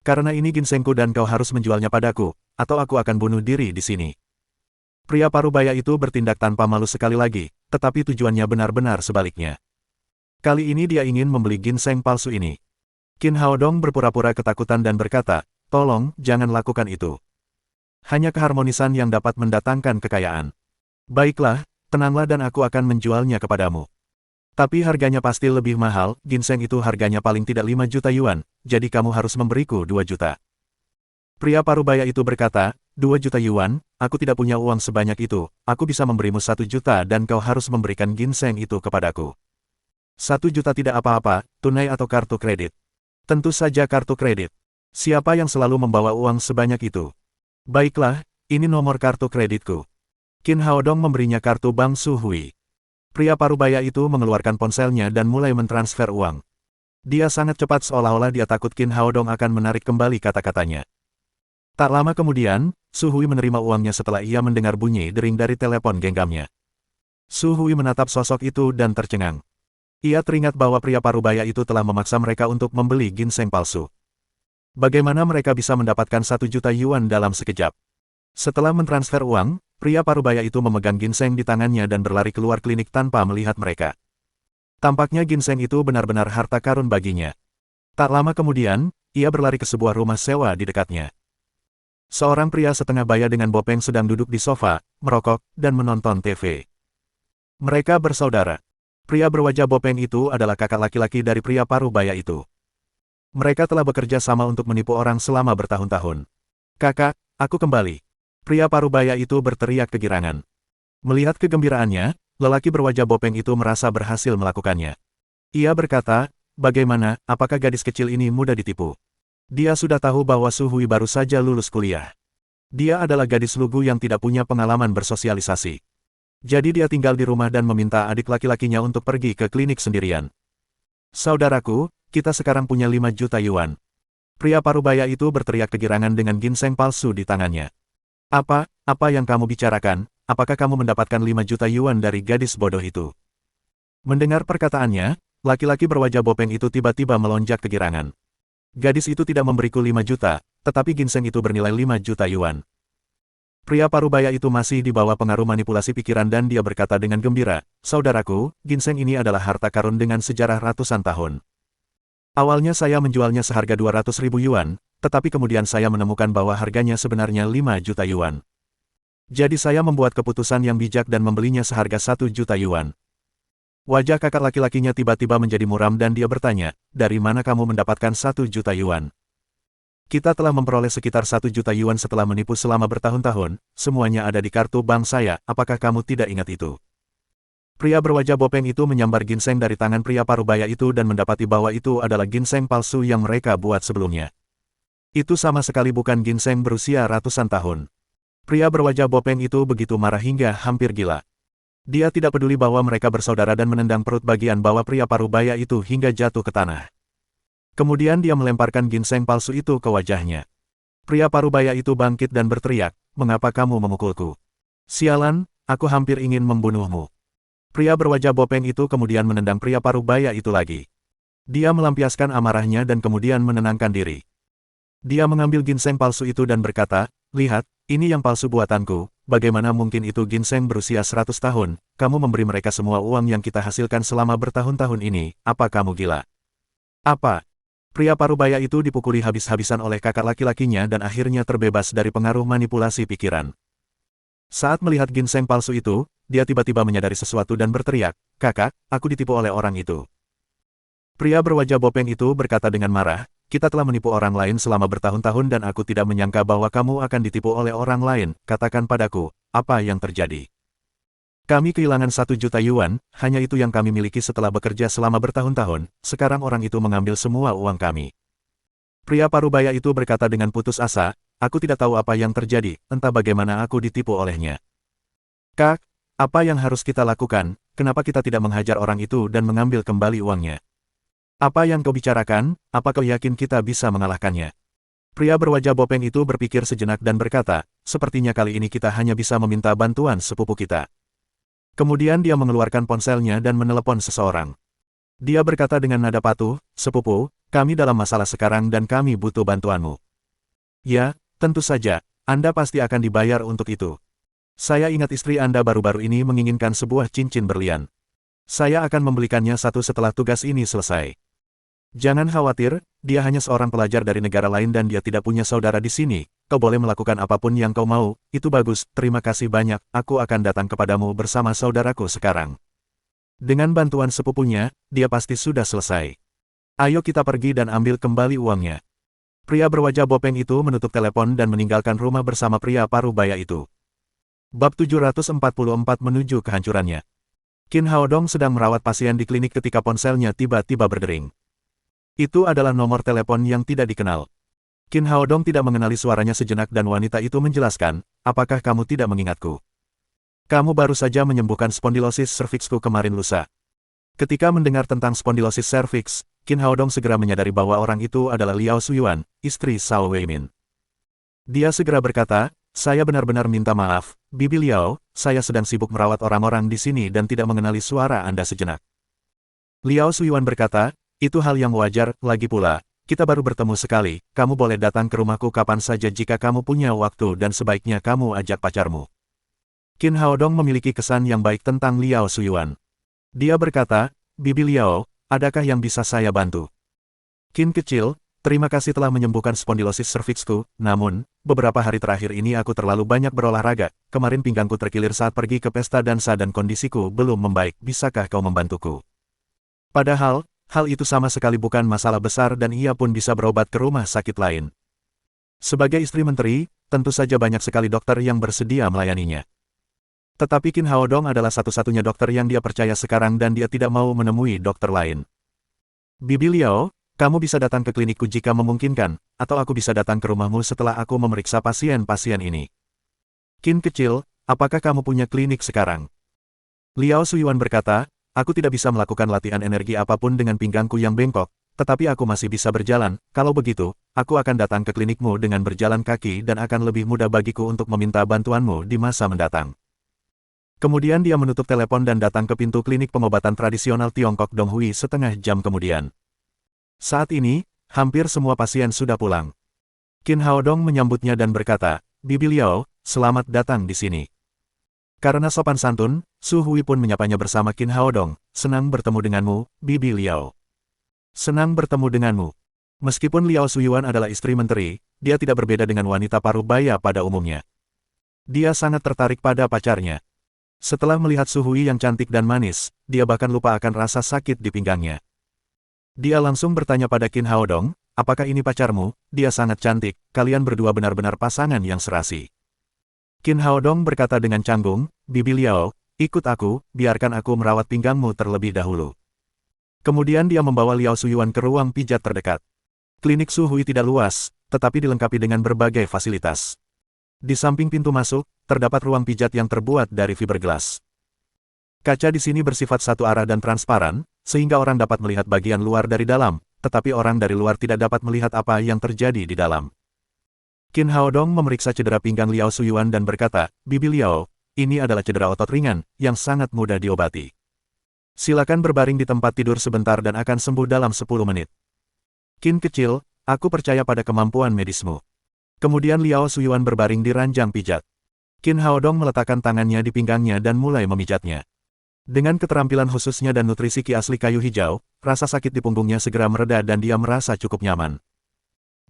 A: Karena ini ginsengku dan kau harus menjualnya padaku, atau aku akan bunuh diri di sini. Pria parubaya itu bertindak tanpa malu sekali lagi, tetapi tujuannya benar-benar sebaliknya. Kali ini dia ingin membeli ginseng palsu ini. Qin Haodong berpura-pura ketakutan dan berkata, tolong, jangan lakukan itu. Hanya keharmonisan yang dapat mendatangkan kekayaan. Baiklah, tenanglah dan aku akan menjualnya kepadamu. Tapi harganya pasti lebih mahal, ginseng itu harganya paling tidak 5 juta yuan, jadi kamu harus memberiku 2 juta. Pria parubaya itu berkata, 2 juta yuan, aku tidak punya uang sebanyak itu, aku bisa memberimu 1 juta dan kau harus memberikan ginseng itu kepadaku. 1 juta tidak apa-apa, tunai atau kartu kredit. Tentu saja kartu kredit. Siapa yang selalu membawa uang sebanyak itu? Baiklah, ini nomor kartu kreditku. Qin Haodong memberinya kartu bank Su Hui. Pria parubaya itu mengeluarkan ponselnya dan mulai mentransfer uang. Dia sangat cepat seolah-olah dia takut Qin Haodong akan menarik kembali kata-katanya. Tak lama kemudian, Su Hui menerima uangnya setelah ia mendengar bunyi dering dari telepon genggamnya. Su Hui menatap sosok itu dan tercengang. Ia teringat bahwa pria parubaya itu telah memaksa mereka untuk membeli ginseng palsu. Bagaimana mereka bisa mendapatkan 1 juta yuan dalam sekejap? Setelah mentransfer uang, pria parubaya itu memegang ginseng di tangannya dan berlari keluar klinik tanpa melihat mereka. Tampaknya ginseng itu benar-benar harta karun baginya. Tak lama kemudian, ia berlari ke sebuah rumah sewa di dekatnya. Seorang pria setengah baya dengan bopeng sedang duduk di sofa, merokok, dan menonton TV. Mereka bersaudara. Pria berwajah bopeng itu adalah kakak laki-laki dari pria parubaya itu. Mereka telah bekerja sama untuk menipu orang selama bertahun-tahun. Kakak, aku kembali. Pria parubaya itu berteriak kegirangan. Melihat kegembiraannya, lelaki berwajah bopeng itu merasa berhasil melakukannya. Ia berkata, bagaimana, apakah gadis kecil ini mudah ditipu? Dia sudah tahu bahwa Su Hui baru saja lulus kuliah. Dia adalah gadis lugu yang tidak punya pengalaman bersosialisasi. Jadi dia tinggal di rumah dan meminta adik laki-lakinya untuk pergi ke klinik sendirian. Saudaraku, kita sekarang punya 5 juta yuan. Pria parubaya itu berteriak kegirangan dengan ginseng palsu di tangannya. Apa yang kamu bicarakan? Apakah kamu mendapatkan 5 juta yuan dari gadis bodoh itu? Mendengar perkataannya, laki-laki berwajah bopeng itu tiba-tiba melonjak kegirangan. Gadis itu tidak memberiku 5 juta, tetapi ginseng itu bernilai 5 juta yuan. Pria parubaya itu masih di bawah pengaruh manipulasi pikiran dan dia berkata dengan gembira, saudaraku, ginseng ini adalah harta karun dengan sejarah ratusan tahun. Awalnya saya menjualnya seharga 200.000 yuan, tetapi kemudian saya menemukan bahwa harganya sebenarnya 5 juta yuan. Jadi saya membuat keputusan yang bijak dan membelinya seharga 1 juta yuan. Wajah kakak laki-lakinya tiba-tiba menjadi muram dan dia bertanya, dari mana kamu mendapatkan 1 juta yuan? Kita telah memperoleh sekitar 1 juta yuan setelah menipu selama bertahun-tahun, semuanya ada di kartu bank saya, apakah kamu tidak ingat itu? Pria berwajah bopeng itu menyambar ginseng dari tangan pria parubaya itu dan mendapati bahwa itu adalah ginseng palsu yang mereka buat sebelumnya. Itu sama sekali bukan ginseng berusia ratusan tahun. Pria berwajah bopeng itu begitu marah hingga hampir gila. Dia tidak peduli bahwa mereka bersaudara dan menendang perut bagian bawah pria parubaya itu hingga jatuh ke tanah. Kemudian dia melemparkan ginseng palsu itu ke wajahnya. Pria parubaya itu bangkit dan berteriak, mengapa kamu memukulku? Sialan, aku hampir ingin membunuhmu. Pria berwajah bopeng itu kemudian menendang pria parubaya itu lagi. Dia melampiaskan amarahnya dan kemudian menenangkan diri. Dia mengambil ginseng palsu itu dan berkata, lihat, ini yang palsu buatanku, bagaimana mungkin itu ginseng berusia 100 tahun, kamu memberi mereka semua uang yang kita hasilkan selama bertahun-tahun ini, apa kamu gila? Apa? Pria parubaya itu dipukuli habis-habisan oleh kakak laki-lakinya dan akhirnya terbebas dari pengaruh manipulasi pikiran. Saat melihat ginseng palsu itu, dia tiba-tiba menyadari sesuatu dan berteriak, kakak, aku ditipu oleh orang itu. Pria berwajah bopeng itu berkata dengan marah, kita telah menipu orang lain selama bertahun-tahun dan aku tidak menyangka bahwa kamu akan ditipu oleh orang lain, katakan padaku, apa yang terjadi? Kami kehilangan 1 juta yuan, hanya itu yang kami miliki setelah bekerja selama bertahun-tahun, sekarang orang itu mengambil semua uang kami. Pria parubaya itu berkata dengan putus asa, aku tidak tahu apa yang terjadi, entah bagaimana aku ditipu olehnya. Kak, apa yang harus kita lakukan, kenapa kita tidak menghajar orang itu dan mengambil kembali uangnya? Apa yang kau bicarakan, apa kau yakin kita bisa mengalahkannya? Pria berwajah bopeng itu berpikir sejenak dan berkata, sepertinya kali ini kita hanya bisa meminta bantuan sepupu kita. Kemudian dia mengeluarkan ponselnya dan menelepon seseorang. Dia berkata dengan nada patuh, sepupu, kami dalam masalah sekarang dan kami butuh bantuanmu. Ya, tentu saja, Anda pasti akan dibayar untuk itu. Saya ingat istri Anda baru-baru ini menginginkan sebuah cincin berlian. Saya akan membelikannya satu setelah tugas ini selesai. Jangan khawatir, dia hanya seorang pelajar dari negara lain dan dia tidak punya saudara di sini. Kau boleh melakukan apapun yang kau mau, itu bagus, terima kasih banyak, aku akan datang kepadamu bersama saudaraku sekarang. Dengan bantuan sepupunya, dia pasti sudah selesai. Ayo kita pergi dan ambil kembali uangnya. Pria berwajah bopeng itu menutup telepon dan meninggalkan rumah bersama pria parubaya itu. Bab 744 menuju kehancurannya. Qin Haodong sedang merawat pasien di klinik ketika ponselnya tiba-tiba berdering. Itu adalah nomor telepon yang tidak dikenal. Qin Haodong tidak mengenali suaranya sejenak dan wanita itu menjelaskan, apakah kamu tidak mengingatku? Kamu baru saja menyembuhkan spondilosis serviksku kemarin lusa. Ketika mendengar tentang spondilosis serviks, Qin Haodong segera menyadari bahwa orang itu adalah Liao Shuyuan, istri Shao Weimin. Dia segera berkata, saya benar-benar minta maaf, Bibi Liao, saya sedang sibuk merawat orang-orang di sini dan tidak mengenali suara Anda sejenak. Liao Shuyuan berkata, itu hal yang wajar, lagi pula, kita baru bertemu sekali, kamu boleh datang ke rumahku kapan saja jika kamu punya waktu dan sebaiknya kamu ajak pacarmu. Qin Haodong memiliki kesan yang baik tentang Liao Shuyuan. Dia berkata, Bibi Liao, adakah yang bisa saya bantu? Qin kecil, terima kasih telah menyembuhkan spondilosis serviksku, namun, beberapa hari terakhir ini aku terlalu banyak berolahraga, kemarin pinggangku terkilir saat pergi ke pesta dansa dan kondisiku belum membaik, bisakah kau membantuku? Padahal, hal itu sama sekali bukan masalah besar dan ia pun bisa berobat ke rumah sakit lain. Sebagai istri menteri, tentu saja banyak sekali dokter yang bersedia melayaninya. Tetapi Qin Haodong adalah satu-satunya dokter yang dia percaya sekarang dan dia tidak mau menemui dokter lain. Bibi Liao, kamu bisa datang ke klinikku jika memungkinkan, atau aku bisa datang ke rumahmu setelah aku memeriksa pasien-pasien ini. Qin kecil, apakah kamu punya klinik sekarang? Liao Shuyuan berkata, aku tidak bisa melakukan latihan energi apapun dengan pinggangku yang bengkok, tetapi aku masih bisa berjalan, kalau begitu, aku akan datang ke klinikmu dengan berjalan kaki dan akan lebih mudah bagiku untuk meminta bantuanmu di masa mendatang. Kemudian dia menutup telepon dan datang ke pintu klinik pengobatan tradisional Tiongkok Donghui setengah jam kemudian. Saat ini, hampir semua pasien sudah pulang. Qin Haodong menyambutnya dan berkata, Bibi Liao, selamat datang di sini. Karena sopan santun, Su Hui pun menyapanya bersama Qin Haodong, senang bertemu denganmu, Bibi Liao. Senang bertemu denganmu. Meskipun Liao Shuyuan adalah istri menteri, dia tidak berbeda dengan wanita parubaya pada umumnya. Dia sangat tertarik pada pacarnya. Setelah melihat Su Hui yang cantik dan manis, dia bahkan lupa akan rasa sakit di pinggangnya. Dia langsung bertanya pada Qin Haodong, apakah ini pacarmu? Dia sangat cantik, kalian berdua benar-benar pasangan yang serasi. Qin Haodong berkata dengan canggung, Bibi Liao, ikut aku, biarkan aku merawat pinggangmu terlebih dahulu. Kemudian dia membawa Liao Shuyuan ke ruang pijat terdekat. Klinik Su Hui tidak luas, tetapi dilengkapi dengan berbagai fasilitas. Di samping pintu masuk, terdapat ruang pijat yang terbuat dari fiberglass. Kaca di sini bersifat satu arah dan transparan, sehingga orang dapat melihat bagian luar dari dalam, tetapi orang dari luar tidak dapat melihat apa yang terjadi di dalam. Qin Haodong memeriksa cedera pinggang Liao Shuyuan dan berkata, Bibi Liao, ini adalah cedera otot ringan, yang sangat mudah diobati. Silakan berbaring di tempat tidur sebentar dan akan sembuh dalam 10 menit. Qin kecil, aku percaya pada kemampuan medismu. Kemudian Liao Suyuan berbaring di ranjang pijat. Qin Haodong meletakkan tangannya di pinggangnya dan mulai memijatnya. Dengan keterampilan khususnya dan nutrisi ki asli kayu hijau, rasa sakit di punggungnya segera mereda dan dia merasa cukup nyaman.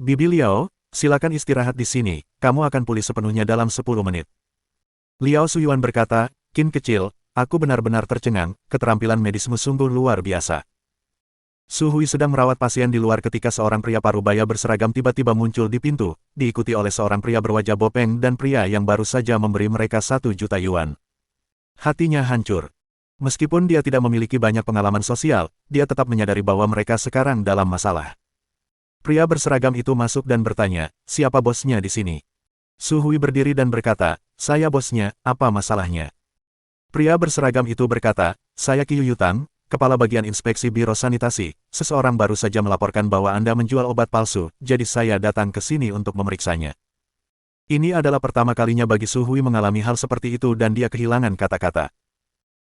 A: Bibi Liao, silakan istirahat di sini, kamu akan pulih sepenuhnya dalam 10 menit. Liao Suyuan berkata, Qin kecil, aku benar-benar tercengang, keterampilan medismu sungguh luar biasa. Su Hui sedang merawat pasien di luar ketika seorang pria parubaya berseragam tiba-tiba muncul di pintu, diikuti oleh seorang pria berwajah bopeng dan pria yang baru saja memberi mereka 1 juta yuan. Hatinya hancur. Meskipun dia tidak memiliki banyak pengalaman sosial, dia tetap menyadari bahwa mereka sekarang dalam masalah. Pria berseragam itu masuk dan bertanya, siapa bosnya di sini? Su Hui berdiri dan berkata, saya bosnya, apa masalahnya? Pria berseragam itu berkata, saya Qiu Yutang, Kepala Bagian Inspeksi Biro Sanitasi, seseorang baru saja melaporkan bahwa Anda menjual obat palsu, jadi saya datang ke sini untuk memeriksanya. Ini adalah pertama kalinya bagi Su Hui mengalami hal seperti itu dan dia kehilangan kata-kata.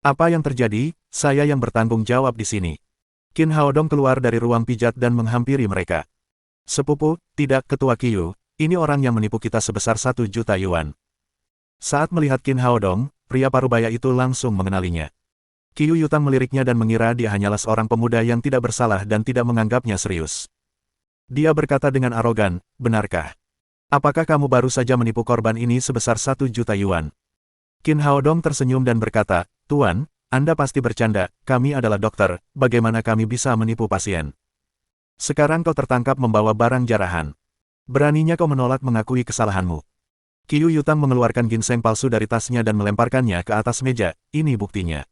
A: Apa yang terjadi? Saya yang bertanggung jawab di sini. Qin Haodong keluar dari ruang pijat dan menghampiri mereka. Sepupu, tidak Ketua Qiu, ini orang yang menipu kita sebesar 1 juta yuan. Saat melihat Qin Haodong, pria parubaya itu langsung mengenalinya. Qiu Yutang meliriknya dan mengira dia hanyalah seorang pemuda yang tidak bersalah dan tidak menganggapnya serius. Dia berkata dengan arogan, benarkah? Apakah kamu baru saja menipu korban ini sebesar 1 juta yuan? Qin Haodong tersenyum dan berkata, Tuan, Anda pasti bercanda, kami adalah dokter, bagaimana kami bisa menipu pasien? Sekarang kau tertangkap membawa barang jarahan. Beraninya kau menolak mengakui kesalahanmu. Qiu Yutang mengeluarkan ginseng palsu dari tasnya dan melemparkannya ke atas meja, ini buktinya.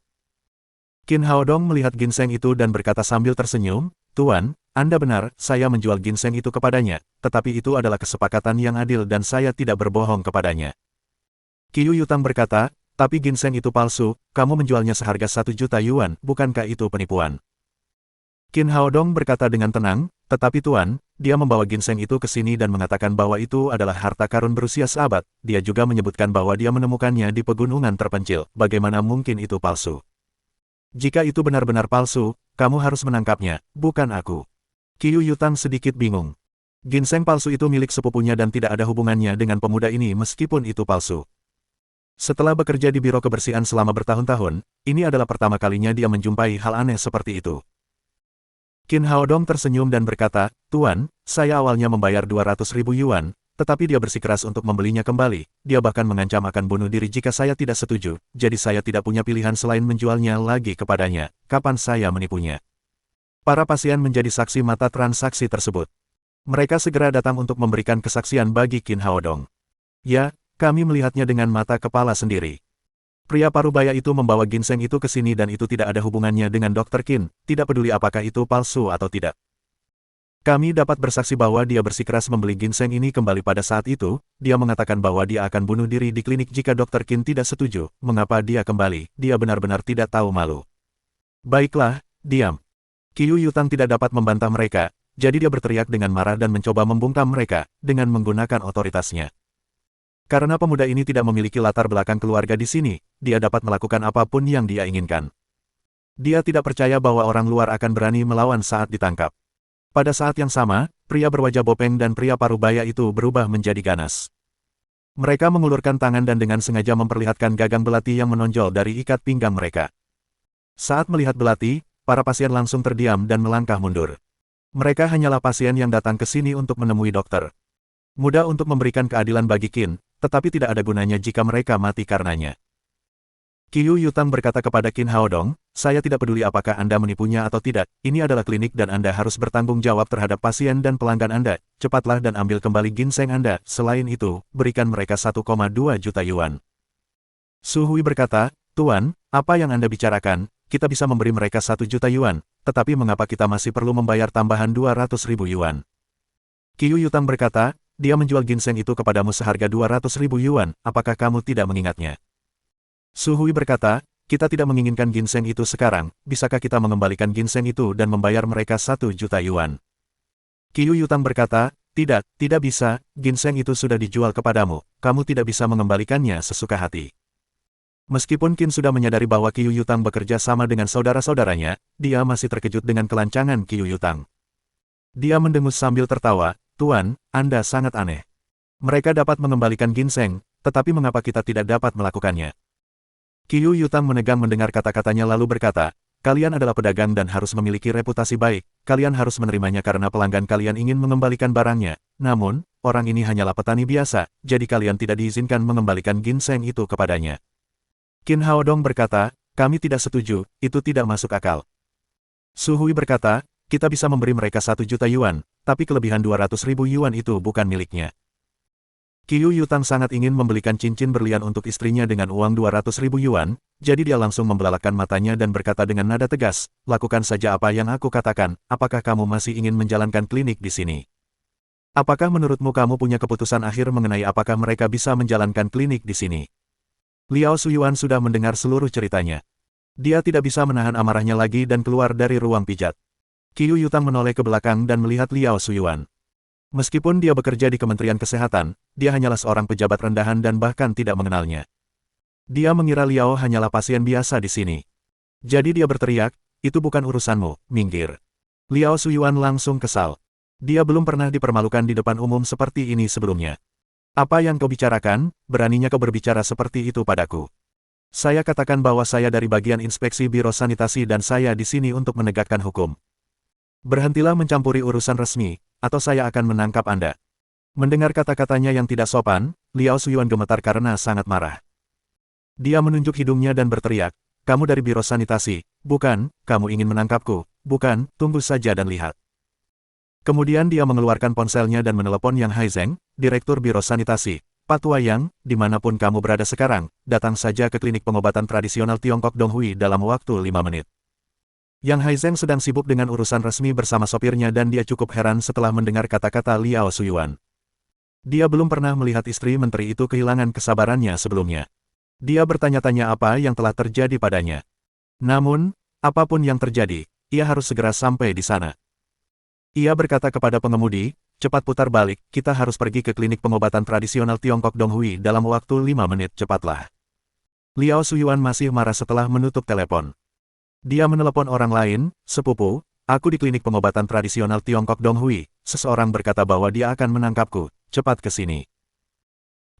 A: Qin Haodong melihat ginseng itu dan berkata sambil tersenyum, Tuan, Anda benar, saya menjual ginseng itu kepadanya, tetapi itu adalah kesepakatan yang adil dan saya tidak berbohong kepadanya. Qiu Yutang berkata, tapi ginseng itu palsu, kamu menjualnya seharga 1 juta yuan, bukankah itu penipuan? Qin Haodong berkata dengan tenang, tetapi Tuan, dia membawa ginseng itu ke sini dan mengatakan bahwa itu adalah harta karun berusia seabad, dia juga menyebutkan bahwa dia menemukannya di pegunungan terpencil, bagaimana mungkin itu palsu? Jika itu benar-benar palsu, kamu harus menangkapnya, bukan aku. Qiu Yutang sedikit bingung. Ginseng palsu itu milik sepupunya dan tidak ada hubungannya dengan pemuda ini meskipun itu palsu. Setelah bekerja di biro kebersihan selama bertahun-tahun, ini adalah pertama kalinya dia menjumpai hal aneh seperti itu. Qin Haodong tersenyum dan berkata, Tuan, saya awalnya membayar 200.000 yuan, tetapi dia bersikeras untuk membelinya kembali, dia bahkan mengancam akan bunuh diri jika saya tidak setuju, jadi saya tidak punya pilihan selain menjualnya lagi kepadanya, kapan saya menipunya? Para pasien menjadi saksi mata transaksi tersebut. Mereka segera datang untuk memberikan kesaksian bagi Qin Haodong. Ya, kami melihatnya dengan mata kepala sendiri. Pria parubaya itu membawa ginseng itu ke sini dan itu tidak ada hubungannya dengan Dr. Qin, tidak peduli apakah itu palsu atau tidak. Kami dapat bersaksi bahwa dia bersikeras membeli ginseng ini kembali pada saat itu, dia mengatakan bahwa dia akan bunuh diri di klinik jika Dr. Qin tidak setuju, mengapa dia kembali, dia benar-benar tidak tahu malu. Baiklah, diam. Qiu Yutang tidak dapat membantah mereka, jadi dia berteriak dengan marah dan mencoba membungkam mereka, dengan menggunakan otoritasnya. Karena pemuda ini tidak memiliki latar belakang keluarga di sini, dia dapat melakukan apapun yang dia inginkan. Dia tidak percaya bahwa orang luar akan berani melawan saat ditangkap. Pada saat yang sama, pria berwajah bopeng dan pria parubaya itu berubah menjadi ganas. Mereka mengulurkan tangan dan dengan sengaja memperlihatkan gagang belati yang menonjol dari ikat pinggang mereka. Saat melihat belati, para pasien langsung terdiam dan melangkah mundur. Mereka hanyalah pasien yang datang ke sini untuk menemui dokter. Mudah untuk memberikan keadilan bagi Qin, tetapi tidak ada gunanya jika mereka mati karenanya. Qiu Yutang berkata kepada Qin Haodong, saya tidak peduli apakah Anda menipunya atau tidak, ini adalah klinik dan Anda harus bertanggung jawab terhadap pasien dan pelanggan Anda, cepatlah dan ambil kembali ginseng Anda, selain itu, berikan mereka 1,2 juta yuan. Su Hui berkata, Tuan, apa yang Anda bicarakan, kita bisa memberi mereka 1 juta yuan, tetapi mengapa kita masih perlu membayar tambahan 200.000 yuan? Qiu Yutang berkata, dia menjual ginseng itu kepadamu seharga 200.000 yuan, apakah kamu tidak mengingatnya? Su Hui berkata, kita tidak menginginkan ginseng itu sekarang, bisakah kita mengembalikan ginseng itu dan membayar mereka 1 juta yuan? Qiu Yutang berkata, tidak bisa, ginseng itu sudah dijual kepadamu, kamu tidak bisa mengembalikannya sesuka hati. Meskipun Qin sudah menyadari bahwa Qiu Yutang bekerja sama dengan saudara-saudaranya, dia masih terkejut dengan kelancangan Qiu Yutang. Dia mendengus sambil tertawa, Tuan, Anda sangat aneh. Mereka dapat mengembalikan ginseng, tetapi mengapa kita tidak dapat melakukannya? Qiu Yutang menegang mendengar kata-katanya lalu berkata, kalian adalah pedagang dan harus memiliki reputasi baik, kalian harus menerimanya karena pelanggan kalian ingin mengembalikan barangnya. Namun, orang ini hanyalah petani biasa, jadi kalian tidak diizinkan mengembalikan ginseng itu kepadanya. Qin Haodong berkata, kami tidak setuju, itu tidak masuk akal. Su Hui berkata, kita bisa memberi mereka 1 juta yuan, tapi kelebihan 200.000 yuan itu bukan miliknya. Qiu Yutang sangat ingin membelikan cincin berlian untuk istrinya dengan uang 200.000 yuan, jadi dia langsung membelalakan matanya dan berkata dengan nada tegas, lakukan saja apa yang aku katakan, apakah kamu masih ingin menjalankan klinik di sini? Apakah menurutmu kamu punya keputusan akhir mengenai apakah mereka bisa menjalankan klinik di sini? Liao Suyuan sudah mendengar seluruh ceritanya. Dia tidak bisa menahan amarahnya lagi dan keluar dari ruang pijat. Qiu Yutang menoleh ke belakang dan melihat Liao Suyuan. Meskipun dia bekerja di Kementerian Kesehatan, dia hanyalah seorang pejabat rendahan dan bahkan tidak mengenalnya. Dia mengira Liao hanyalah pasien biasa di sini. Jadi dia berteriak, itu bukan urusanmu, minggir. Liao Suyuan langsung kesal. Dia belum pernah dipermalukan di depan umum seperti ini sebelumnya. Apa yang kau bicarakan, beraninya kau berbicara seperti itu padaku. Saya katakan bahwa saya dari bagian inspeksi Biro Sanitasi dan saya di sini untuk menegakkan hukum. Berhentilah mencampuri urusan resmi, atau saya akan menangkap Anda. Mendengar kata-katanya yang tidak sopan, Liao Suyuan gemetar karena sangat marah. Dia menunjuk hidungnya dan berteriak, kamu dari Biro Sanitasi, bukan, kamu ingin menangkapku, bukan, tunggu saja dan lihat. Kemudian dia mengeluarkan ponselnya dan menelepon Yang Haizeng, Direktur Biro Sanitasi. Pak Tuayang, dimanapun kamu berada sekarang, datang saja ke klinik pengobatan tradisional Tiongkok Donghui dalam waktu 5 menit. Yang Haizeng sedang sibuk dengan urusan resmi bersama sopirnya dan dia cukup heran setelah mendengar kata-kata Liao Suyuan. Dia belum pernah melihat istri menteri itu kehilangan kesabarannya sebelumnya. Dia bertanya-tanya apa yang telah terjadi padanya. Namun, apapun yang terjadi, ia harus segera sampai di sana. Ia berkata kepada pengemudi, cepat putar balik, kita harus pergi ke klinik pengobatan tradisional Tiongkok Donghui dalam waktu 5 menit cepatlah. Liao Suyuan masih marah setelah menutup telepon. Dia menelepon orang lain, sepupu, aku di klinik pengobatan tradisional Tiongkok Donghui, seseorang berkata bahwa dia akan menangkapku, cepat ke sini.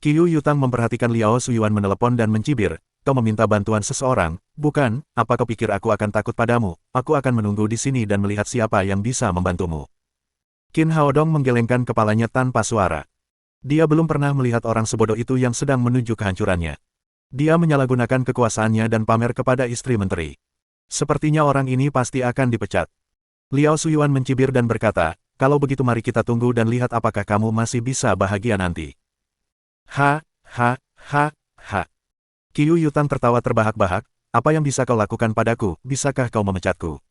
A: Qiu Yutang memperhatikan Liao Suyuan menelepon dan mencibir, kau meminta bantuan seseorang, bukan, apa kau pikir aku akan takut padamu, aku akan menunggu di sini dan melihat siapa yang bisa membantumu. Qin Haodong menggelengkan kepalanya tanpa suara. Dia belum pernah melihat orang sebodoh itu yang sedang menuju kehancurannya. Dia menyalahgunakan kekuasaannya dan pamer kepada istri menteri. Sepertinya orang ini pasti akan dipecat. Liao Suyuan mencibir dan berkata, kalau begitu mari kita tunggu dan lihat apakah kamu masih bisa bahagia nanti. Ha. Qiu Yutang tertawa terbahak-bahak, apa yang bisa kau lakukan padaku, bisakah kau memecatku?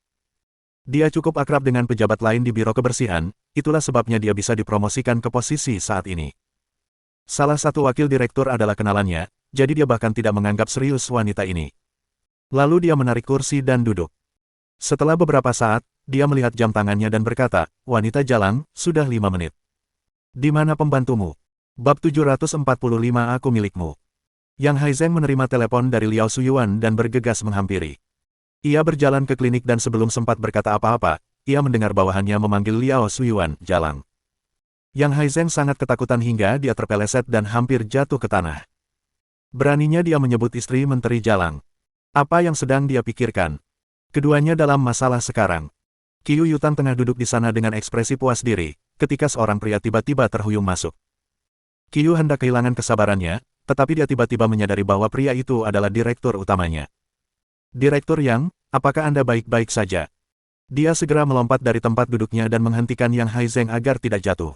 A: Dia cukup akrab dengan pejabat lain di Biro Kebersihan, itulah sebabnya dia bisa dipromosikan ke posisi saat ini. Salah satu wakil direktur adalah kenalannya, jadi dia bahkan tidak menganggap serius wanita ini. Lalu dia menarik kursi dan duduk. Setelah beberapa saat, dia melihat jam tangannya dan berkata, wanita jalang, sudah 5 menit. Di mana pembantumu? Bab 745 aku milikmu. Yang Haizeng menerima telepon dari Liao Suyuan dan bergegas menghampiri. Ia berjalan ke klinik dan sebelum sempat berkata apa-apa, ia mendengar bawahannya memanggil Liao Suyuan, jalang. Yang Haizeng sangat ketakutan hingga dia terpeleset dan hampir jatuh ke tanah. Beraninya dia menyebut istri menteri jalang. Apa yang sedang dia pikirkan? Keduanya dalam masalah sekarang. Qiu Yutang tengah duduk di sana dengan ekspresi puas diri, ketika seorang pria tiba-tiba terhuyung masuk. Qiu hendak kehilangan kesabarannya, tetapi dia tiba-tiba menyadari bahwa pria itu adalah direktur utamanya. Direktur Yang, apakah Anda baik-baik saja? Dia segera melompat dari tempat duduknya dan menghentikan Yang Haizeng agar tidak jatuh.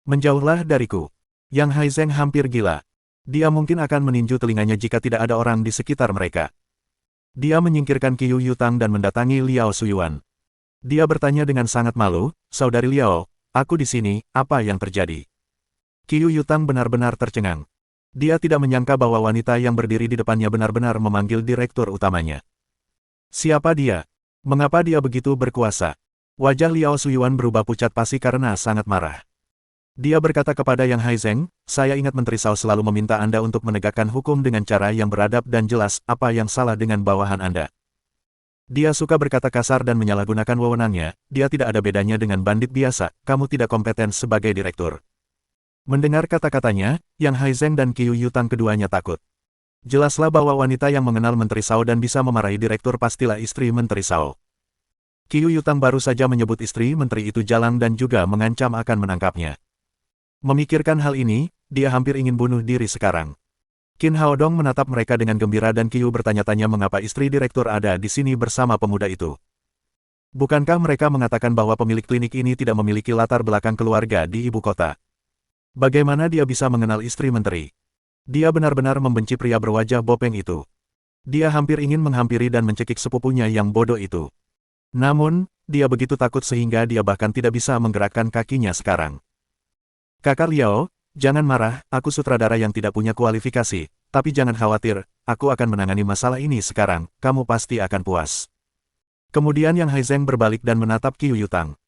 A: Menjauhlah dariku. Yang Haizeng hampir gila. Dia mungkin akan meninju telinganya jika tidak ada orang di sekitar mereka. Dia menyingkirkan Qiu Yutang dan mendatangi Liao Suyuan. Dia bertanya dengan sangat malu, saudari Liao, aku di sini, apa yang terjadi? Qiu Yutang benar-benar tercengang. Dia tidak menyangka bahwa wanita yang berdiri di depannya benar-benar memanggil direktur utamanya. Siapa dia? Mengapa dia begitu berkuasa? Wajah Liao Suyuan berubah pucat pasi karena sangat marah. Dia berkata kepada Yang Haizeng, saya ingat Menteri Sao selalu meminta Anda untuk menegakkan hukum dengan cara yang beradab dan jelas, apa yang salah dengan bawahan Anda? Dia suka berkata kasar dan menyalahgunakan wewenangnya, dia tidak ada bedanya dengan bandit biasa, kamu tidak kompeten sebagai direktur. Mendengar kata-katanya, Yang Haizeng dan Qiu Yutang keduanya takut. Jelaslah bahwa wanita yang mengenal Menteri Shao dan bisa memarahi direktur pastilah istri Menteri Shao. Qiu Yutang baru saja menyebut istri menteri itu jalang dan juga mengancam akan menangkapnya. Memikirkan hal ini, dia hampir ingin bunuh diri sekarang. Qin Haodong menatap mereka dengan gembira dan Qiu bertanya-tanya mengapa istri direktur ada di sini bersama pemuda itu. Bukankah mereka mengatakan bahwa pemilik klinik ini tidak memiliki latar belakang keluarga di ibu kota? Bagaimana dia bisa mengenal istri menteri? Dia benar-benar membenci pria berwajah bopeng itu. Dia hampir ingin menghampiri dan mencekik sepupunya yang bodoh itu. Namun, dia begitu takut sehingga dia bahkan tidak bisa menggerakkan kakinya sekarang. Kakak Liao, jangan marah, aku sutradara yang tidak punya kualifikasi, tapi jangan khawatir, aku akan menangani masalah ini sekarang, kamu pasti akan puas. Kemudian Yang Haizeng berbalik dan menatap Qiu Yutang.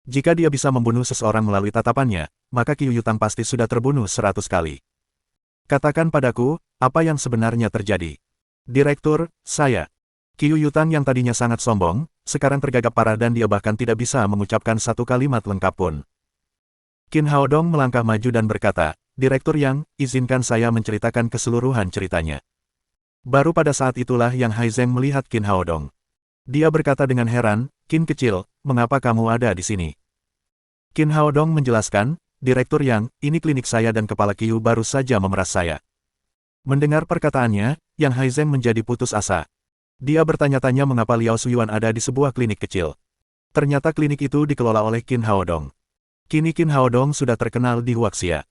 A: Jika dia bisa membunuh seseorang melalui tatapannya, maka Qiu Yutang pasti sudah terbunuh 100 kali. Katakan padaku, apa yang sebenarnya terjadi? Direktur, saya. Qiu Yutang yang tadinya sangat sombong, sekarang tergagap parah dan dia bahkan tidak bisa mengucapkan satu kalimat lengkap pun. Qin Haodong melangkah maju dan berkata, Direktur Yang, izinkan saya menceritakan keseluruhan ceritanya. Baru pada saat itulah Yang Haizeng melihat Qin Haodong. Dia berkata dengan heran, Qin kecil, mengapa kamu ada di sini? Qin Haodong menjelaskan, Direktur Yang, ini klinik saya dan kepala Qiu baru saja memeras saya. Mendengar perkataannya, Yang Haizeng menjadi putus asa. Dia bertanya-tanya mengapa Liao Suyuan ada di sebuah klinik kecil. Ternyata klinik itu dikelola oleh Qin Haodong. Kini Qin Haodong sudah terkenal di Huaxia.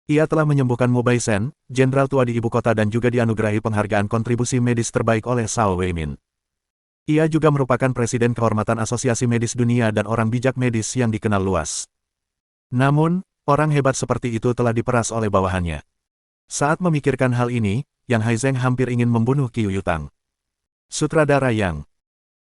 A: Ia telah menyembuhkan Mu Baisen, jenderal tua di ibu kota dan juga dianugerahi penghargaan kontribusi medis terbaik oleh Shao Weimin. Ia juga merupakan Presiden Kehormatan Asosiasi Medis Dunia dan orang bijak medis yang dikenal luas. Namun, orang hebat seperti itu telah diperas oleh bawahannya. Saat memikirkan hal ini, Yang Haizeng hampir ingin membunuh Qiu Yutang. Sutradara Yang.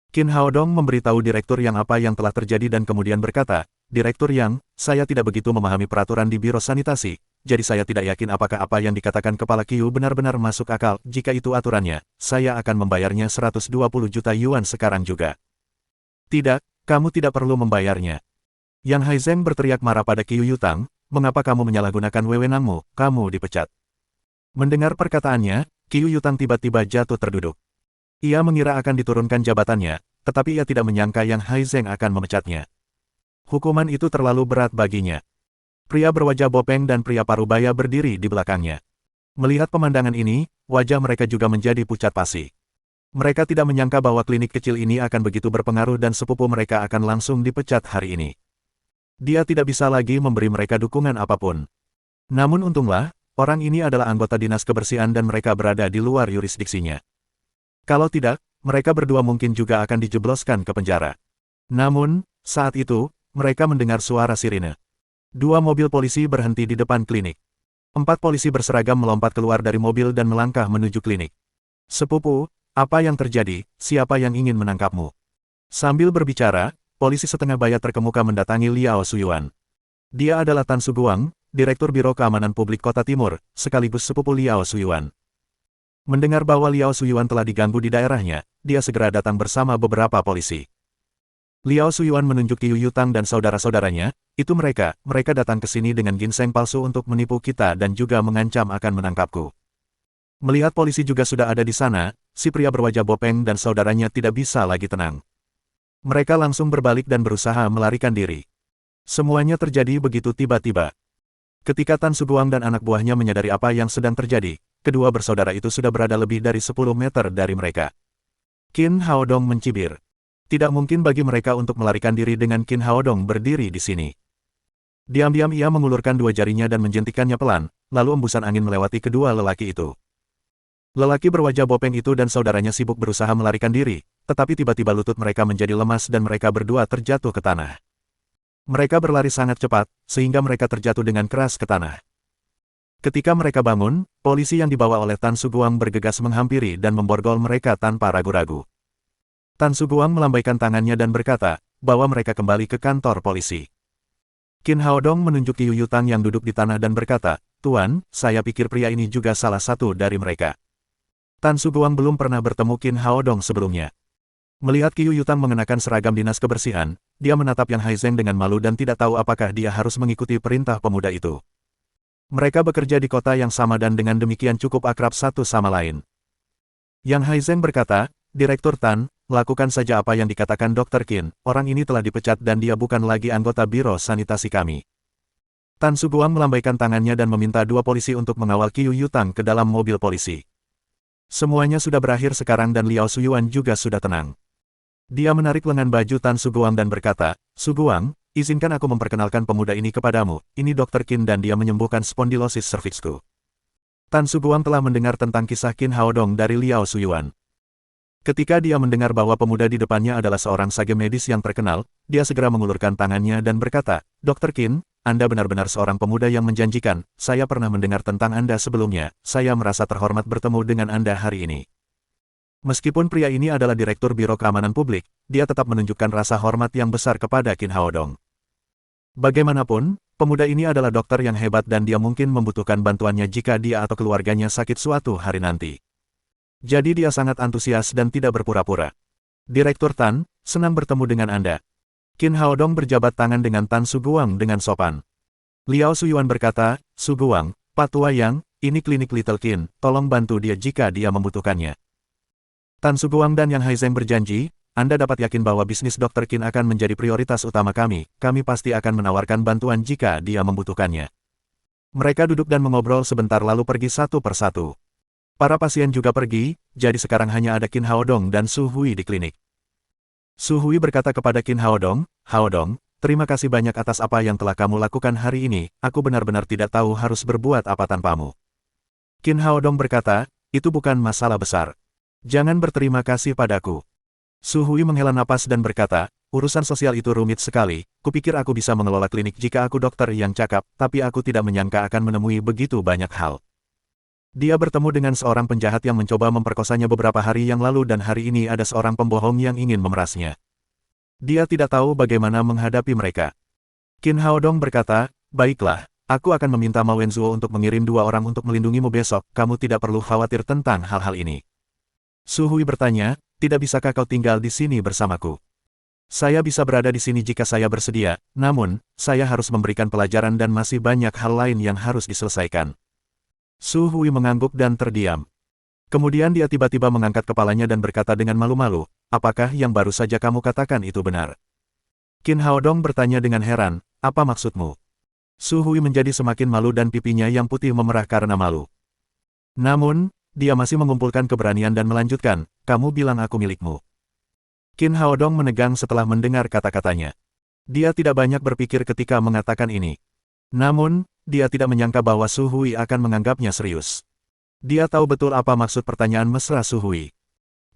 A: Qin Haodong memberitahu Direktur Yang apa yang telah terjadi dan kemudian berkata, Direktur Yang, saya tidak begitu memahami peraturan di Biro Sanitasi, jadi saya tidak yakin apakah apa yang dikatakan Kepala Qiu benar-benar masuk akal. Jika itu aturannya, saya akan membayarnya 120 juta yuan sekarang juga. Tidak, kamu tidak perlu membayarnya. Yang Haizeng berteriak marah pada Qiu Yutang, mengapa kamu menyalahgunakan wewenangmu, kamu dipecat. Mendengar perkataannya, Qiu Yutang tiba-tiba jatuh terduduk. Ia mengira akan diturunkan jabatannya, tetapi ia tidak menyangka Yang Haizeng akan memecatnya. Hukuman itu terlalu berat baginya. Pria berwajah bopeng dan pria parubaya berdiri di belakangnya. Melihat pemandangan ini, wajah mereka juga menjadi pucat pasi. Mereka tidak menyangka bahwa klinik kecil ini akan begitu berpengaruh dan sepupu mereka akan langsung dipecat hari ini. Dia tidak bisa lagi memberi mereka dukungan apapun. Namun untunglah, orang ini adalah anggota dinas kebersihan dan mereka berada di luar yurisdiksinya. Kalau tidak, mereka berdua mungkin juga akan dijebloskan ke penjara. Namun, saat itu, mereka mendengar suara sirine. 2 mobil polisi berhenti di depan klinik. 4 polisi berseragam melompat keluar dari mobil dan melangkah menuju klinik. Sepupu, apa yang terjadi, siapa yang ingin menangkapmu? Sambil berbicara, polisi setengah baya terkemuka mendatangi Liao Suyuan. Dia adalah Tan Suguang, Direktur Biro Keamanan Publik Kota Timur, sekaligus sepupu Liao Suyuan. Mendengar bahwa Liao Suyuan telah diganggu di daerahnya, dia segera datang bersama beberapa polisi. Liao Suyuan menunjuk Qiu Yutang dan saudara-saudaranya, itu mereka datang ke sini dengan ginseng palsu untuk menipu kita dan juga mengancam akan menangkapku. Melihat polisi juga sudah ada di sana, si pria berwajah bopeng dan saudaranya tidak bisa lagi tenang. Mereka langsung berbalik dan berusaha melarikan diri. Semuanya terjadi begitu tiba-tiba. Ketika Tan Suguang dan anak buahnya menyadari apa yang sedang terjadi, kedua bersaudara itu sudah berada lebih dari 10 meter dari mereka. Qin Haodong mencibir. Tidak mungkin bagi mereka untuk melarikan diri dengan Qin Haodong berdiri di sini. Diam-diam ia mengulurkan 2 jarinya dan menjentikannya pelan, lalu embusan angin melewati kedua lelaki itu. Lelaki berwajah bopeng itu dan saudaranya sibuk berusaha melarikan diri, tetapi tiba-tiba lutut mereka menjadi lemas dan mereka berdua terjatuh ke tanah. Mereka berlari sangat cepat, sehingga mereka terjatuh dengan keras ke tanah. Ketika mereka bangun, polisi yang dibawa oleh Tan Suguang bergegas menghampiri dan memborgol mereka tanpa ragu-ragu. Tan Suguang melambaikan tangannya dan berkata, bahwa mereka kembali ke kantor polisi. Qin Haodong menunjuk Qiu Yutang yang duduk di tanah dan berkata, Tuan, saya pikir pria ini juga salah satu dari mereka. Tan Suguang belum pernah bertemu Qin Haodong sebelumnya. Melihat Qiu Yutang mengenakan seragam dinas kebersihan, dia menatap Yang Haizeng dengan malu dan tidak tahu apakah dia harus mengikuti perintah pemuda itu. Mereka bekerja di kota yang sama dan dengan demikian cukup akrab satu sama lain. Yang Haizeng berkata, Direktur Tan, lakukan saja apa yang dikatakan Dr. Qin, orang ini telah dipecat dan dia bukan lagi anggota biro sanitasi kami. Tan Suguang melambaikan tangannya dan meminta dua polisi untuk mengawal Qiu Yutang ke dalam mobil polisi. Semuanya sudah berakhir sekarang dan Liao Suyuan juga sudah tenang. Dia menarik lengan baju Tan Suguang dan berkata, Suguang, izinkan aku memperkenalkan pemuda ini kepadamu, ini Dr. Qin dan dia menyembuhkan spondilosis serviksku. Tan Suguang telah mendengar tentang kisah Qin Haodong dari Liao Suyuan. Ketika dia mendengar bahwa pemuda di depannya adalah seorang sage medis yang terkenal, dia segera mengulurkan tangannya dan berkata, Dr. Qin, Anda benar-benar seorang pemuda yang menjanjikan, saya pernah mendengar tentang Anda sebelumnya, saya merasa terhormat bertemu dengan Anda hari ini. Meskipun pria ini adalah Direktur Biro Keamanan Publik, dia tetap menunjukkan rasa hormat yang besar kepada Qin Haodong. Bagaimanapun, pemuda ini adalah dokter yang hebat dan dia mungkin membutuhkan bantuannya jika dia atau keluarganya sakit suatu hari nanti. Jadi dia sangat antusias dan tidak berpura-pura. Direktur Tan, senang bertemu dengan Anda. Qin Haodong berjabat tangan dengan Tan Suguang dengan sopan. Liao Suyuan berkata, Suguang, Pak Tua Yang, ini klinik Little Qin, tolong bantu dia jika dia membutuhkannya. Tan Suguang dan Yang Haizeng berjanji, Anda dapat yakin bahwa bisnis Dr. Qin akan menjadi prioritas utama kami pasti akan menawarkan bantuan jika dia membutuhkannya. Mereka duduk dan mengobrol sebentar lalu pergi satu persatu. Para pasien juga pergi, jadi sekarang hanya ada Qin Haodong dan Su Hui di klinik. Su Hui berkata kepada Qin Haodong, Haodong, terima kasih banyak atas apa yang telah kamu lakukan hari ini, aku benar-benar tidak tahu harus berbuat apa tanpamu. Qin Haodong berkata, itu bukan masalah besar. Jangan berterima kasih padaku. Su Hui menghela napas dan berkata, urusan sosial itu rumit sekali, kupikir aku bisa mengelola klinik jika aku dokter yang cakap, tapi aku tidak menyangka akan menemui begitu banyak hal. Dia bertemu dengan seorang penjahat yang mencoba memperkosanya beberapa hari yang lalu dan hari ini ada seorang pembohong yang ingin memerasnya. Dia tidak tahu bagaimana menghadapi mereka. Qin Haodong berkata, baiklah, aku akan meminta Ma Wenzuo untuk mengirim dua orang untuk melindungimu besok, kamu tidak perlu khawatir tentang hal-hal ini. Su Hui bertanya, tidak bisakah kau tinggal di sini bersamaku? Saya bisa berada di sini jika saya bersedia, namun, saya harus memberikan pelajaran dan masih banyak hal lain yang harus diselesaikan. Su Hui mengangguk dan terdiam. Kemudian dia tiba-tiba mengangkat kepalanya dan berkata dengan malu-malu, apakah yang baru saja kamu katakan itu benar? Qin Haodong bertanya dengan heran, apa maksudmu? Su Hui menjadi semakin malu dan pipinya yang putih memerah karena malu. Namun, dia masih mengumpulkan keberanian dan melanjutkan, kamu bilang aku milikmu. Qin Haodong menegang setelah mendengar kata-katanya. Dia tidak banyak berpikir ketika mengatakan ini. Namun, dia tidak menyangka bahwa Su Hui akan menganggapnya serius. Dia tahu betul apa maksud pertanyaan mesra Su Hui.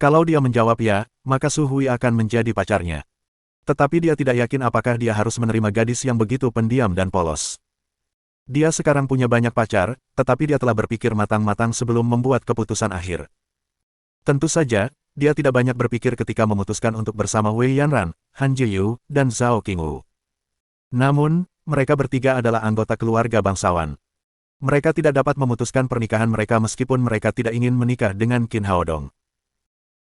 A: Kalau dia menjawab ya, maka Su Hui akan menjadi pacarnya. Tetapi dia tidak yakin apakah dia harus menerima gadis yang begitu pendiam dan polos. Dia sekarang punya banyak pacar, tetapi dia telah berpikir matang-matang sebelum membuat keputusan akhir. Tentu saja, dia tidak banyak berpikir ketika memutuskan untuk bersama Wei Yanran, Han Jiyu, dan Zhao Qingwu. Namun, mereka bertiga adalah anggota keluarga bangsawan. Mereka tidak dapat memutuskan pernikahan mereka meskipun mereka tidak ingin menikah dengan Qin Haodong.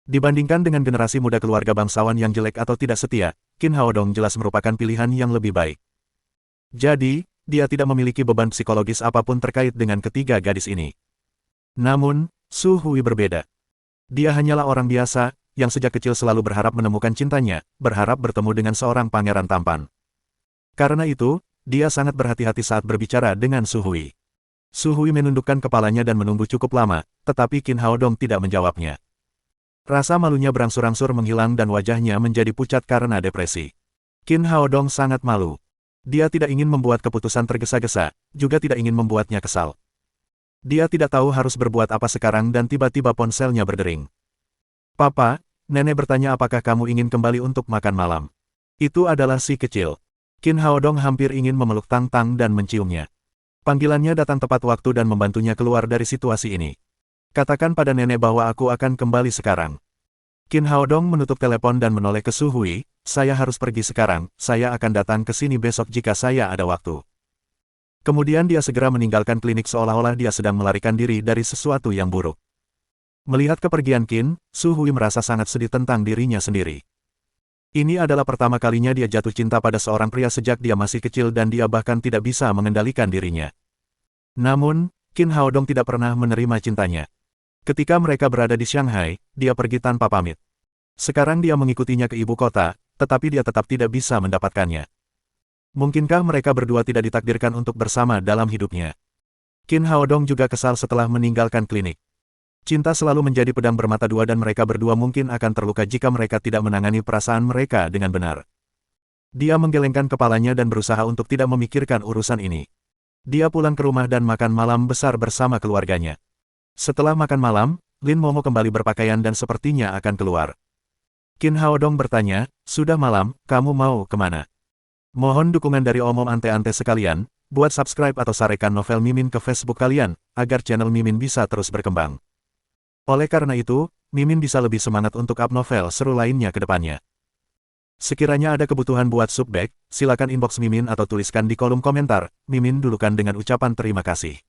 A: Dibandingkan dengan generasi muda keluarga bangsawan yang jelek atau tidak setia, Qin Haodong jelas merupakan pilihan yang lebih baik. Jadi, dia tidak memiliki beban psikologis apapun terkait dengan ketiga gadis ini. Namun, Su Hui berbeda. Dia hanyalah orang biasa, yang sejak kecil selalu berharap menemukan cintanya, berharap bertemu dengan seorang pangeran tampan. Karena itu, dia sangat berhati-hati saat berbicara dengan Su Hui. Su Hui menundukkan kepalanya dan menunggu cukup lama, tetapi Qin Haodong tidak menjawabnya. Rasa malunya berangsur-angsur menghilang dan wajahnya menjadi pucat karena depresi. Qin Haodong sangat malu. Dia tidak ingin membuat keputusan tergesa-gesa, juga tidak ingin membuatnya kesal. Dia tidak tahu harus berbuat apa sekarang dan tiba-tiba ponselnya berdering. Papa, nenek bertanya apakah kamu ingin kembali untuk makan malam. Itu adalah si kecil. Qin Haodong hampir ingin memeluk Tang Tang dan menciumnya. Panggilannya datang tepat waktu dan membantunya keluar dari situasi ini. Katakan pada nenek bahwa aku akan kembali sekarang. Qin Haodong menutup telepon dan menoleh ke Su Hui, saya harus pergi sekarang, saya akan datang ke sini besok jika saya ada waktu. Kemudian dia segera meninggalkan klinik seolah-olah dia sedang melarikan diri dari sesuatu yang buruk. Melihat kepergian Qin, Su Hui merasa sangat sedih tentang dirinya sendiri. Ini adalah pertama kalinya dia jatuh cinta pada seorang pria sejak dia masih kecil dan dia bahkan tidak bisa mengendalikan dirinya. Namun, Qin Haodong tidak pernah menerima cintanya. Ketika mereka berada di Shanghai, dia pergi tanpa pamit. Sekarang dia mengikutinya ke ibu kota, tetapi dia tetap tidak bisa mendapatkannya. Mungkinkah mereka berdua tidak ditakdirkan untuk bersama dalam hidupnya? Qin Haodong juga kesal setelah meninggalkan klinik. Cinta selalu menjadi pedang bermata dua dan mereka berdua mungkin akan terluka jika mereka tidak menangani perasaan mereka dengan benar. Dia menggelengkan kepalanya dan berusaha untuk tidak memikirkan urusan ini. Dia pulang ke rumah dan makan malam besar bersama keluarganya. Setelah makan malam, Lin Momo kembali berpakaian dan sepertinya akan keluar. Qin Haodong bertanya, "Sudah malam, kamu mau kemana?" Mohon dukungan dari omom ante-ante sekalian, buat subscribe atau sarekan novel Mimin ke Facebook kalian, agar channel Mimin bisa terus berkembang. Oleh karena itu, Mimin bisa lebih semangat untuk up novel seru lainnya ke depannya. Sekiranya ada kebutuhan buat subbag, silakan inbox Mimin atau tuliskan di kolom komentar, Mimin dulukan dengan ucapan terima kasih.